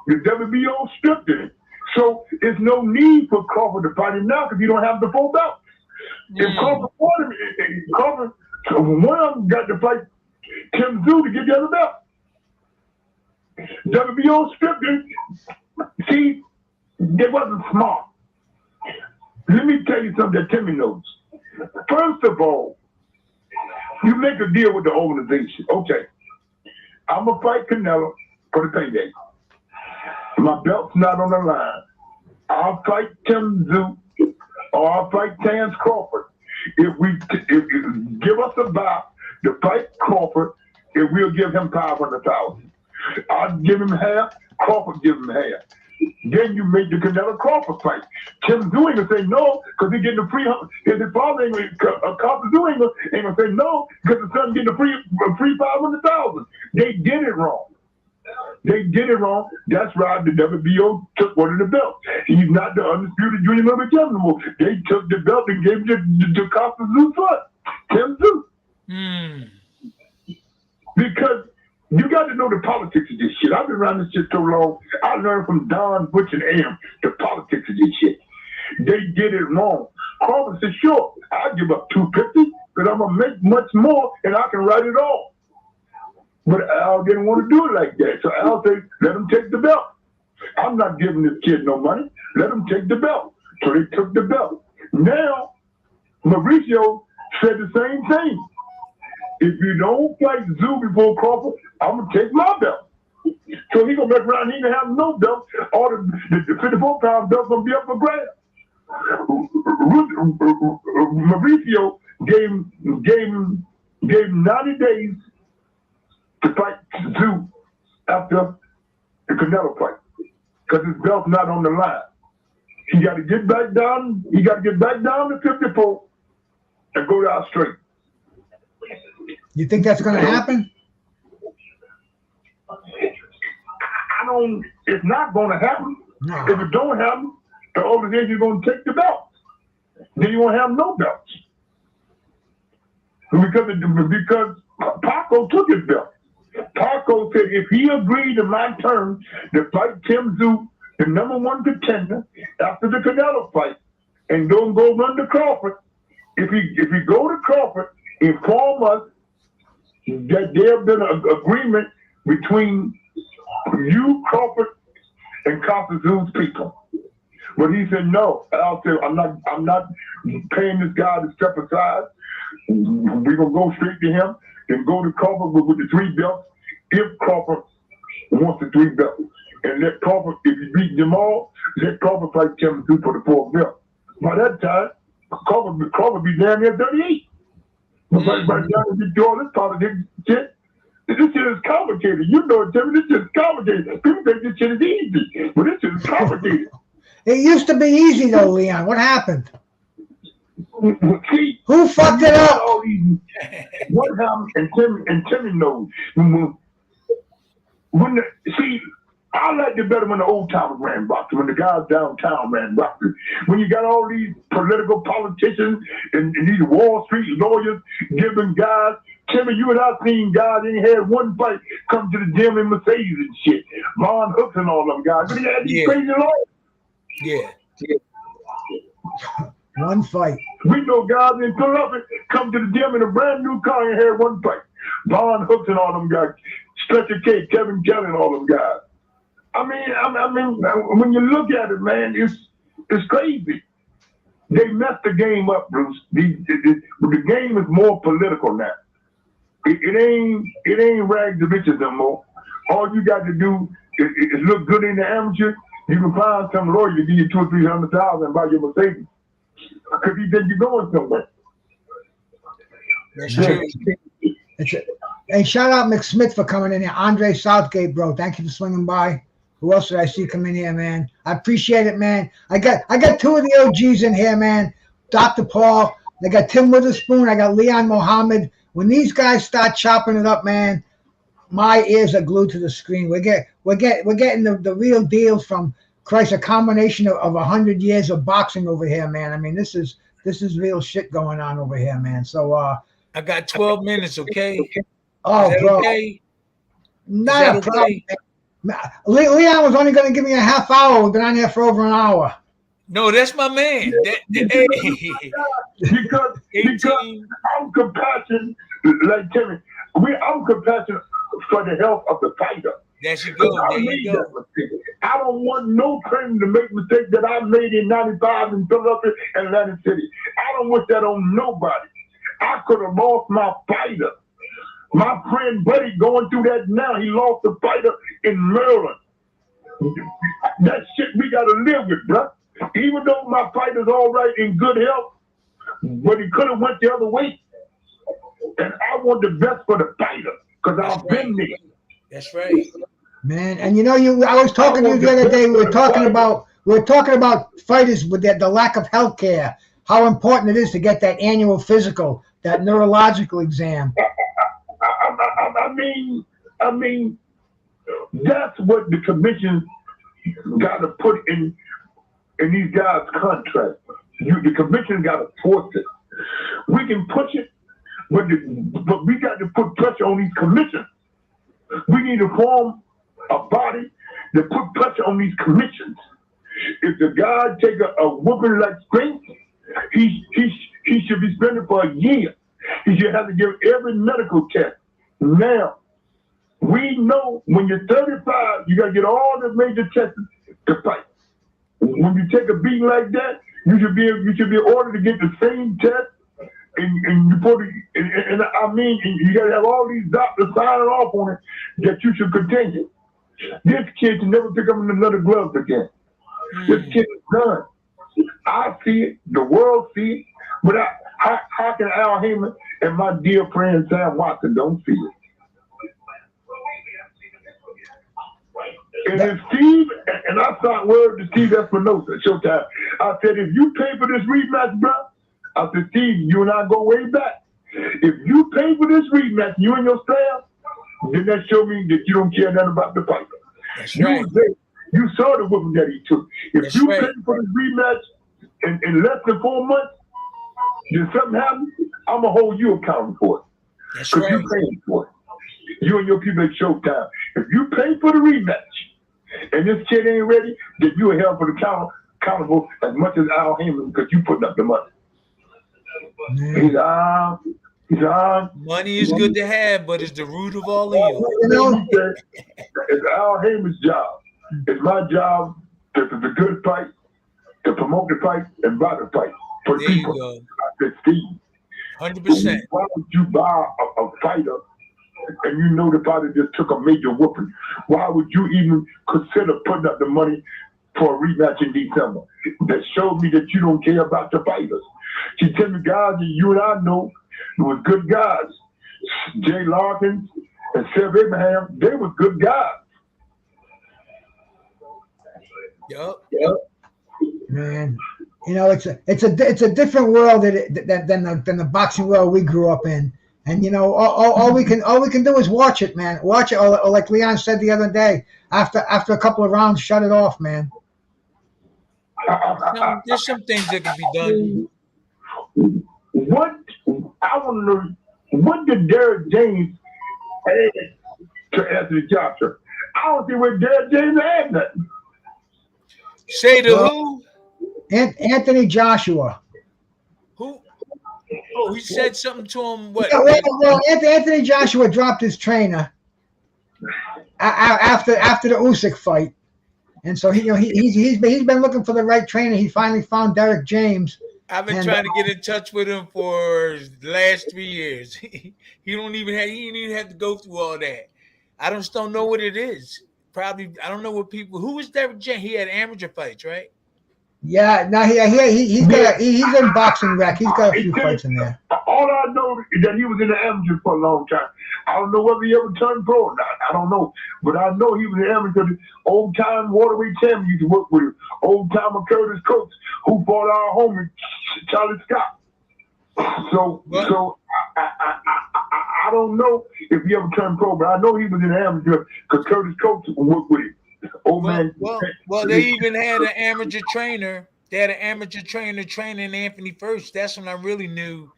[SPEAKER 5] The WBO stripped him. So there's no need for Crawford to fight him now because he don't have the full belt. If Crawford wanted him, Crawford, one of them got to fight Tim Zoo to get the other belt. WBO stripped him. See, they wasn't smart. Let me tell you something that Timmy knows. First of all, you make a deal with the organization. Okay, I'm going to fight Canelo for the payday. My belt's not on the line. I'll fight Tim Zoo or I'll fight Terence Crawford. If you give us a buy to fight Crawford, if we'll give him $500,000. I'll give him half, Crawford give him half. Then you make the Canelo Crawford fight. Tim Zoo ain't gonna say no because he's getting the free. His father ain't gonna, Costa Zoo ain't gonna say no because the son getting the free $500,000. They did it wrong. They did it wrong. That's right. The WBO took one of the belts. He's not the undisputed junior middleweight champion anymore. They took the belt and gave it to Costa Zoo's son, Tim Zoo. Because you got to know the politics of this shit. I've been around this shit so long. I learned from Don, Butch, and Am the politics of this shit. They did it wrong. Crawford said, sure, I'll give up $250 because I'm going to make much more and I can write it off. But Al didn't want to do it like that. So Al said, let him take the belt. I'm not giving this kid no money. Let him take the belt. So they took the belt. Now, Mauricio said the same thing. If you don't fight Zoo before Crawford, I'm going to take my belt. So he's going to make around, he ain't going to have no belt. All the 54-pound belt's going to be up for grabs. Mauricio gave 90 days to fight Zoo after the Canelo fight because his belt's not on the line. He got to get back down. He got to get back down to 54 and go to Australia.
[SPEAKER 3] You think that's going to happen?
[SPEAKER 5] It's not going to happen.
[SPEAKER 3] No.
[SPEAKER 5] If it don't happen, the organization is going to take the belt. Then you won't have no belts. Because Paco took his belt. Paco said if he agreed to my terms to fight Tim Tszyu, the number one contender, after the Canelo fight, and don't go run to Crawford, if he go to Crawford, inform us that there have been an agreement between you, Crawford, and Costa Tszyu's people. But he said no. I'll say I'm not paying this guy to step aside. We're gonna go straight to him and go to Crawford with the 3 belts if Crawford wants the 3 belts. And let Crawford, if he beat them all, let Crawford fight Tim Tszyu for the 4th belt. By that time, Crawford be down there 38. But by the time he do all this politics shit, this shit is complicated. You know it, Timmy, this shit is complicated. People think this shit is easy, but this shit is complicated.
[SPEAKER 3] It used to be easy though, Leon. What happened?
[SPEAKER 5] See,
[SPEAKER 3] who fucked it up?
[SPEAKER 5] What happened? And Timmy knows. See, I liked it better when the old timers ran boxing, when the guys downtown ran boxing. When you got all these political politicians and these Wall Street lawyers giving guys. Timmy, you and I seen guys ain't had one fight come to the gym in Mercedes and shit. Von Hooks and all them guys. But he had these crazy lawyers.
[SPEAKER 4] Yeah.
[SPEAKER 3] One fight.
[SPEAKER 5] We know guys in Philadelphia come to the gym in a brand new car and had one fight. Von Hooks and all them guys. Stretcher K, Kevin Kelly and all them guys. I mean, when you look at it, man, it's crazy. They messed the game up, Bruce. The game is more political now. It ain't rags to riches no more. All you got to do is look good in the amateur. You can find some lawyer to give you $200,000 or $300,000 and buy your Mercedes. Because he think you're going somewhere.
[SPEAKER 4] That's true.
[SPEAKER 3] Hey, shout out McSmith for coming in here. Andre Southgate, bro. Thank you for swinging by. Who else did I see come in here, man? I appreciate it, man. I got 2 of the OGs in here, man. Dr. Paul. I got Tim Witherspoon. I got Leon Mohammed. When these guys start chopping it up, man, my ears are glued to the screen. We're getting the real deal from Christ, a combination of 100 years of boxing over here, man. I mean, this is real shit going on over here, man. So
[SPEAKER 4] I got 12 minutes, okay?
[SPEAKER 3] Oh, bro.
[SPEAKER 4] Okay?
[SPEAKER 3] Not a problem. Leon was only going to give me a half hour. We've been on here for over an hour.
[SPEAKER 4] No, that's my man.
[SPEAKER 5] Because I'm compassionate, like Timmy. I'm compassionate for the health of the fighter.
[SPEAKER 4] There you go. There you go.
[SPEAKER 5] I don't want no person to make mistakes that I made in '95 in Philadelphia and Atlantic City. I don't wish that on nobody. I could have lost my fighter. My friend Buddy going through that now. He lost the fighter in Maryland. That shit we got to live with, bruh. Even though my fighter's all right in good health, but he could have went the other way. And I want the best for the fighter because I've been there.
[SPEAKER 4] That's right,
[SPEAKER 3] man. And you know, I was talking to you the other day. We were talking about fighters with the lack of health care. How important it is to get that annual physical, that neurological exam.
[SPEAKER 5] I mean, that's what the commission got to put in these guys' contract. The commission got to force it. We can push it, but we got to put pressure on these commissions. We need to form a body that put pressure on these commissions. If the guy take a whooping like strength, he should be spending for a year. He should have to give every medical test. Now, we know when you're 35, you got to get all the major tests to fight. When you take a beating like that, you should be ordered to get the same test, and you put it. And I mean, you got to have all these doctors signing off on it that you should continue. This kid can never pick up another glove again. This kid is done. I see it. The world see it. But how can Al Heyman and my dear friend Sam Watson don't see it? And then Steve, and I start word to Steve Espinosa, Showtime. I said, if you pay for this rematch, bro, I said, Steve, you and I go way back. If you pay for this rematch, you and your staff, then that show me that you don't care nothing about the fight.
[SPEAKER 4] That's right.
[SPEAKER 5] You saw the whooping that he took. If
[SPEAKER 4] That's
[SPEAKER 5] you
[SPEAKER 4] right.
[SPEAKER 5] pay for this rematch in less than 4 months, then something happens, I'm gonna hold you accountable for it.
[SPEAKER 4] That's
[SPEAKER 5] Because
[SPEAKER 4] right.
[SPEAKER 5] you paid for it. You and your people at Showtime. If you pay for the rematch and this kid ain't ready, then you are held for the accountable as much as Al Heyman because you putting up the money.
[SPEAKER 4] Money is good to have, but it's the root of all evil.
[SPEAKER 5] It's Al Heyman's job. It's my job to the good fight, to promote the fight, and buy the fight for the people.
[SPEAKER 4] You go.
[SPEAKER 5] I said, Steve,
[SPEAKER 4] 100%.
[SPEAKER 5] why would you buy a fighter and you know the fighter just took a major whooping? Why would you even consider putting up the money for a rematch in December? That showed me that you don't care about the fighters. She tell me guys that you and I know was good guys. Jay Larkins and Seth Abraham, they were good guys.
[SPEAKER 4] Yep.
[SPEAKER 3] Man, you know, it's a different world than the boxing world we grew up in. And you know, all we can do is watch it, man. Watch it, or like Leon said the other day, after a couple of rounds, shut it off, man.
[SPEAKER 4] There's some things that can be done.
[SPEAKER 5] What I want to know, what did Derek James add to Anthony Joshua? I don't see what Derek James had nothing.
[SPEAKER 4] Say to who?
[SPEAKER 3] Anthony Joshua.
[SPEAKER 4] Who? Oh, he said something to him. What?
[SPEAKER 3] Yeah, well, Anthony Joshua dropped his trainer after the Usyk fight, and so he's been looking for the right trainer. He finally found Derek James.
[SPEAKER 4] I've been trying to get in touch with him for the last 3 years. He didn't even have to go through all that. I just don't know what it is. Probably I don't know what people. Who was Derek James? He had amateur fights, right?
[SPEAKER 3] Yeah, no, he's in boxing rec. He's got a few fights in there.
[SPEAKER 5] All I know is that he was in the amateur for a long time. I don't know whether he ever turned pro or not. I don't know. But I know he was an amateur. Old time Waterway champion used to work with him. Old timer Curtis Coates, who fought our homie Charlie Scott. So I don't know if he ever turned pro, but I know he was an amateur because Curtis Coates worked with him.
[SPEAKER 4] Well, they even had an amateur trainer. They had an amateur trainer training Anthony first. That's when I really knew.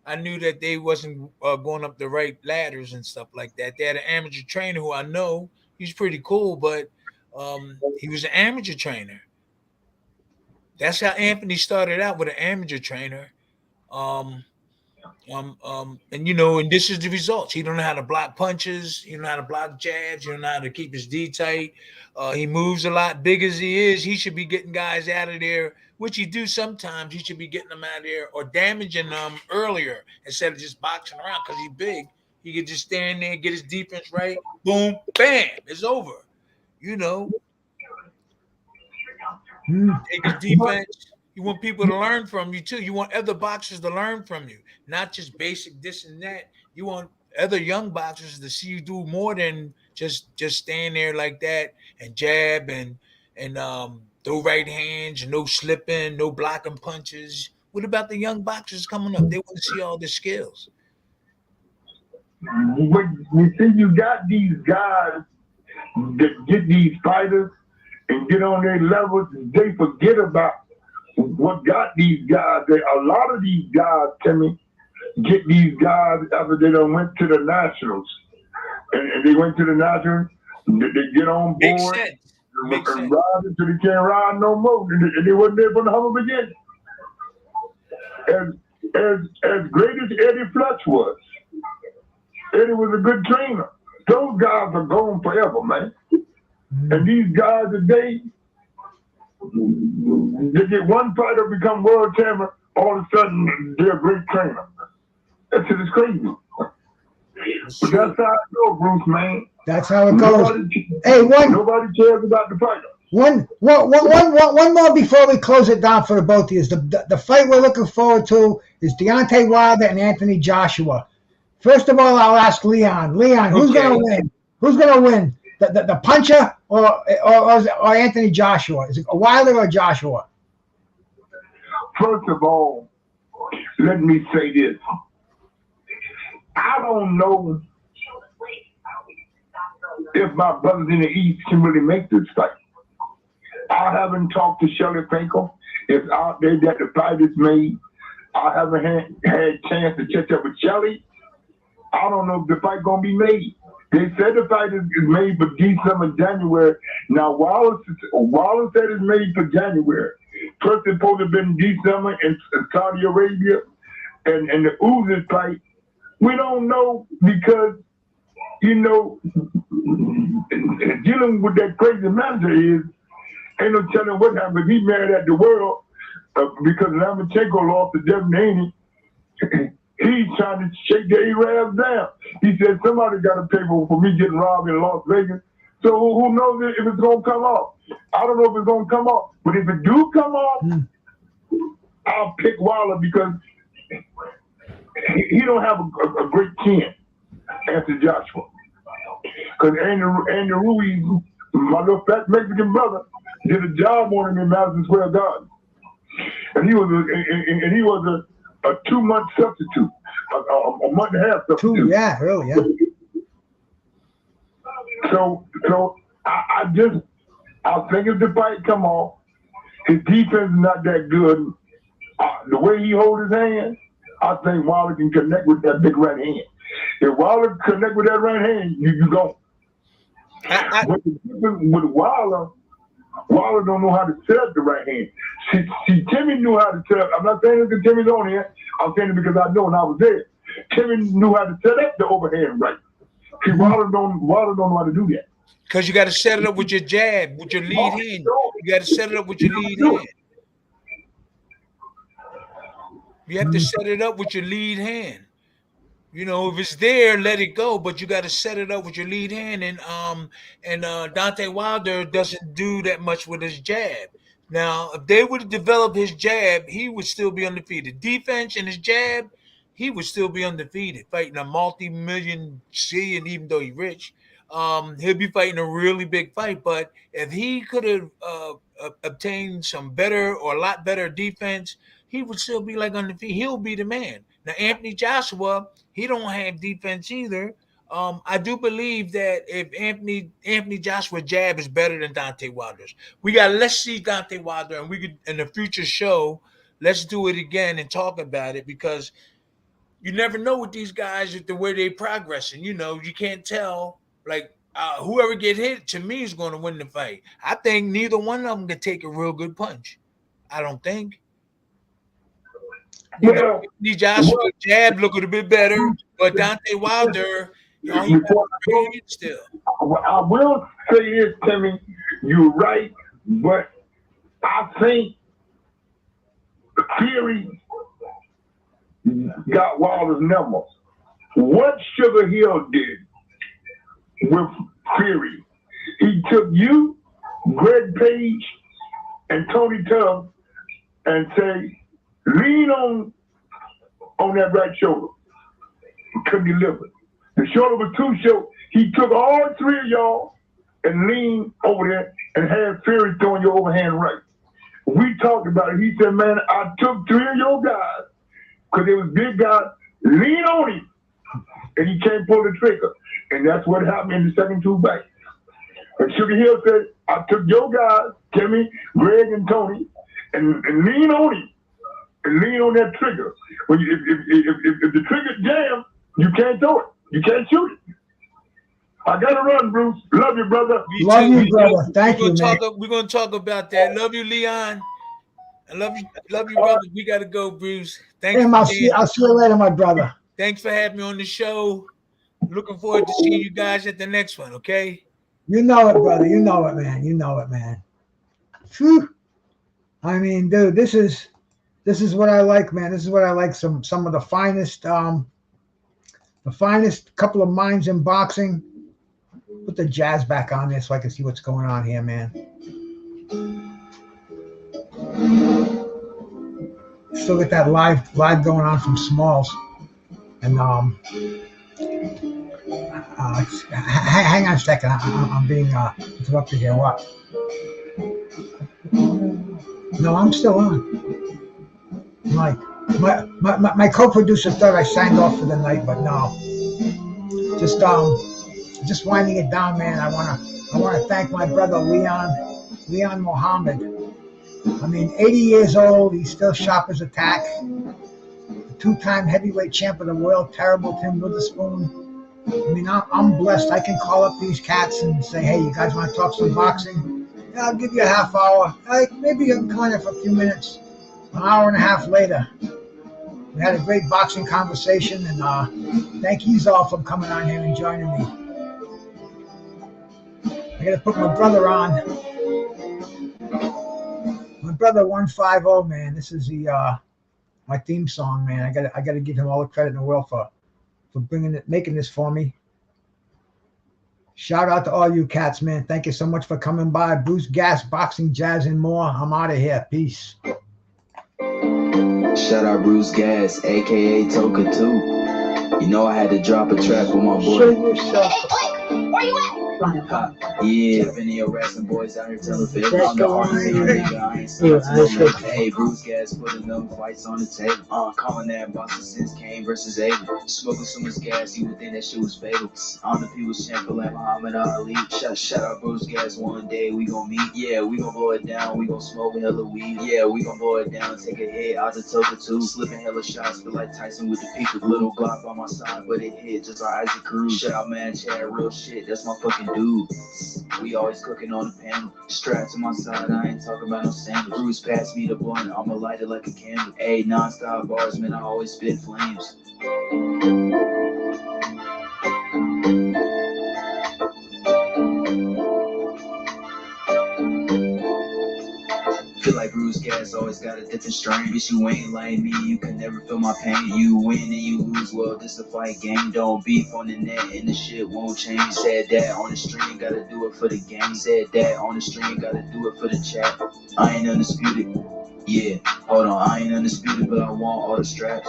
[SPEAKER 4] I knew that they wasn't going up the right ladders and stuff like that. They had an amateur trainer who I know he's pretty cool, but he was an amateur trainer. That's how Anthony started out, with an amateur trainer. And you know, and this is the results. He don't know how to block punches. He don't know how to block jabs. He don't know how to keep his D tight. He moves a lot. Big as he is, he should be getting guys out of there, which he do sometimes. He should be getting them out of there or damaging them earlier instead of just boxing around because he's big. He could just stand there, get his defense right. Boom, bam, it's over. You know, take his defense. You want people to learn from you too. You want other boxers to learn from you, not just basic this and that. You want other young boxers to see you do more than just stand there like that and jab and throw right hands, no slipping, no blocking punches. What about the young boxers coming up? They want to see all the skills.
[SPEAKER 5] When you see you got these guys that get these fighters and get on their levels, they forget about what got these guys. A lot of these guys, Timmy, get these guys after they done went to the Nationals. And they went to the Nationals, they get on board and ride until they can't ride no more. And they wasn't there from the humble beginning. As great as Eddie Fletch was, Eddie was a good trainer. Those guys are gone forever, man. And these guys today, they get one fighter become world champion, all of a sudden they're a great trainer. That's just crazy. But that's how it goes, Bruce, man.
[SPEAKER 3] That's how it goes.
[SPEAKER 5] Nobody cares about the fighter.
[SPEAKER 3] One more before we close it down for the both of you. The fight we're looking forward to is Deontay Wilder and Anthony Joshua. First of all, I'll ask Leon. Leon, who's going to win? Who's going to win? The puncher or Anthony Joshua? Is it Wilder or Joshua?
[SPEAKER 5] First of all, let me say this. I don't know if my brothers in the East can really make this fight. I haven't talked to Shelly Finkel. It's out there that the fight is made. I haven't had chance to catch up with Shelly. I don't know if the fight gonna be made. They said the fight is made for December, January. Now Wallace said it's made for January. First it's supposed to have been December in Saudi Arabia, and the Uzi fight. We don't know because, you know, dealing with that crazy manager is ain't no telling what happened. He mad at the world because Lomachenko lost to Devin Haney. He's trying to shake the Arabs down. He said somebody got to pay for me getting robbed in Las Vegas. So who knows if it's gonna come off? I don't know if it's gonna come off, but if it do come off, I'll pick Wilder because he don't have a great chin after Joshua. Because Andy Ruiz, my little fat Mexican brother, did a job on him in Madison Square Garden, and he was a 2-month substitute, a month and a half substitute.
[SPEAKER 3] Yeah, really, yeah.
[SPEAKER 5] So I think if the fight come off, his defense is not that good. The way he holds his hand, I think Wilder can connect with that big right hand. If Wilder connect with that right hand, you go. With Wilder don't know how to set up the right hand. See, Timmy knew how to set up. I'm not saying it because Timmy's on here. I'm saying it because I know when I was there. Timmy knew how to set up the overhand right. See, Wilder don't know how to do that.
[SPEAKER 4] Because you got to set it up with your jab, with your lead hand. You got to set it up with your lead hand. You have to set it up with your lead hand. You know, if it's there, let it go. But you got to set it up with your lead hand. And Deontay Wilder doesn't do that much with his jab. Now, if they would have developed his jab, he would still be undefeated. Defense and his jab, he would still be undefeated, fighting a multi-million C, and even though he's rich, he'll be fighting a really big fight. But if he could have obtained some better or a lot better defense, he would still be like undefeated. He'll be the man. Now, Anthony Joshua, he don't have defense either. I do believe that if Anthony Joshua jab is better than Deontay Wilder's, let's see Deontay Wilder, and we could in a future show, let's do it again and talk about it, because you never know with these guys the way they progressing. You know, you can't tell. Like whoever get hit to me is going to win the fight. I think neither one of them can take a real good punch. I don't think. You know, Anthony Joshua jab look a little bit better, but Deontay Wilder, you know, he still.
[SPEAKER 5] I will say this, Timmy, you're right, but I think Fury got Wilder's numbers. What Sugar Hill did with Fury, he took you, Greg Page, and Tony Tubb and say, lean on that right shoulder. He couldn't deliver. The shoulder was too short. He took all three of y'all and leaned over there and had Fury throwing your overhand right. We talked about it. He said, man, I took three of your guys because they was big guys. Lean on him. And he can't pull the trigger. And that's what happened in the second two fights. And Sugar Hill said, I took your guys, Timmy, Greg, and Tony, and lean on him. And lean on that trigger. When if the trigger jam, you can't throw it. You can't shoot it. I gotta run, Bruce. Love you, brother.
[SPEAKER 3] Love you, brother. Thank you, man.
[SPEAKER 4] We're gonna talk about that. Love you, Leon. I love you, brother. We gotta go, Bruce. Thanks.
[SPEAKER 3] I'll see you later, my brother.
[SPEAKER 4] Thanks for having me on the show. Looking forward to seeing you guys at the next one. Okay.
[SPEAKER 3] You know it, brother. You know it, man. You know it, man. Whew. I mean, dude, this is what I like, man. This is what I like. Some of the finest couple of minds in boxing. Put the jazz back on there so I can see what's going on here, man. Still get that live going on from Smalls. And hang on a second. I'm being interrupted here. What? No, I'm still on. My co-producer thought I signed off for the night, but no. Just winding it down, man. I wanna thank my brother Leon Mohammed. I mean, 80 years old, he's still sharp as a tack. two-time heavyweight champ of the world, terrible Tim Witherspoon. I mean, I'm blessed. I can call up these cats and say, hey, you guys want to talk some boxing? Yeah, I'll give you a half hour. Like, maybe you can come in for a few minutes. An hour and a half later, we had a great boxing conversation, and thank yous all for coming on here and joining me. I gotta put my brother on. My brother 150, man. This is the my theme song, man. I gotta give him all the credit in the world for making this for me. Shout out to all you cats, man. Thank you so much for coming by. BruceGas, boxing, jazz, and more. I'm out of here. Peace.
[SPEAKER 1] Shout out BruceGas, aka Toka too. You know I had to drop a track with my boy.
[SPEAKER 2] Show yourself.
[SPEAKER 6] Where you at?
[SPEAKER 1] Yeah, Vinny wrestling boys out here telling fibs. I'm the hardest nigga, I ain't stopping. Hey, BruceGas putting them fights on the table. Calling that boxing since Kane versus Abel. Smoking so much gas, you would think that shit was fatal. I'm the people's champion like Muhammad Ali. Shout out BruceGas, one day we gon' meet. Yeah, we gon' blow it down, we gon' smoke hella weed. Yeah, we gon' blow it down, take a hit out the Toka too. Slipping hella shots, feel like Tyson with the peak. Little Glock by my side, but it hit just like Isaac Cruz. Shout out man, Chad, real shit, that's my fucking dude. We always cooking on the panel. Strapped to my side, I ain't talking about no sandals. Bruce passed me the blunt, I'ma light it like a candle. Ayy, non-stop bars, man, I always spit flames. Feel like BruceGas always got a different strain. Bitch, you ain't like me, you can never feel my pain. You win and you lose, well, this a fight game. Don't beef on the net and the shit won't change. Said that on the stream, gotta do it for the game. Said that on the stream, gotta do it for the chat. I ain't undisputed. Yeah, hold on, I ain't undisputed, but I want all the straps.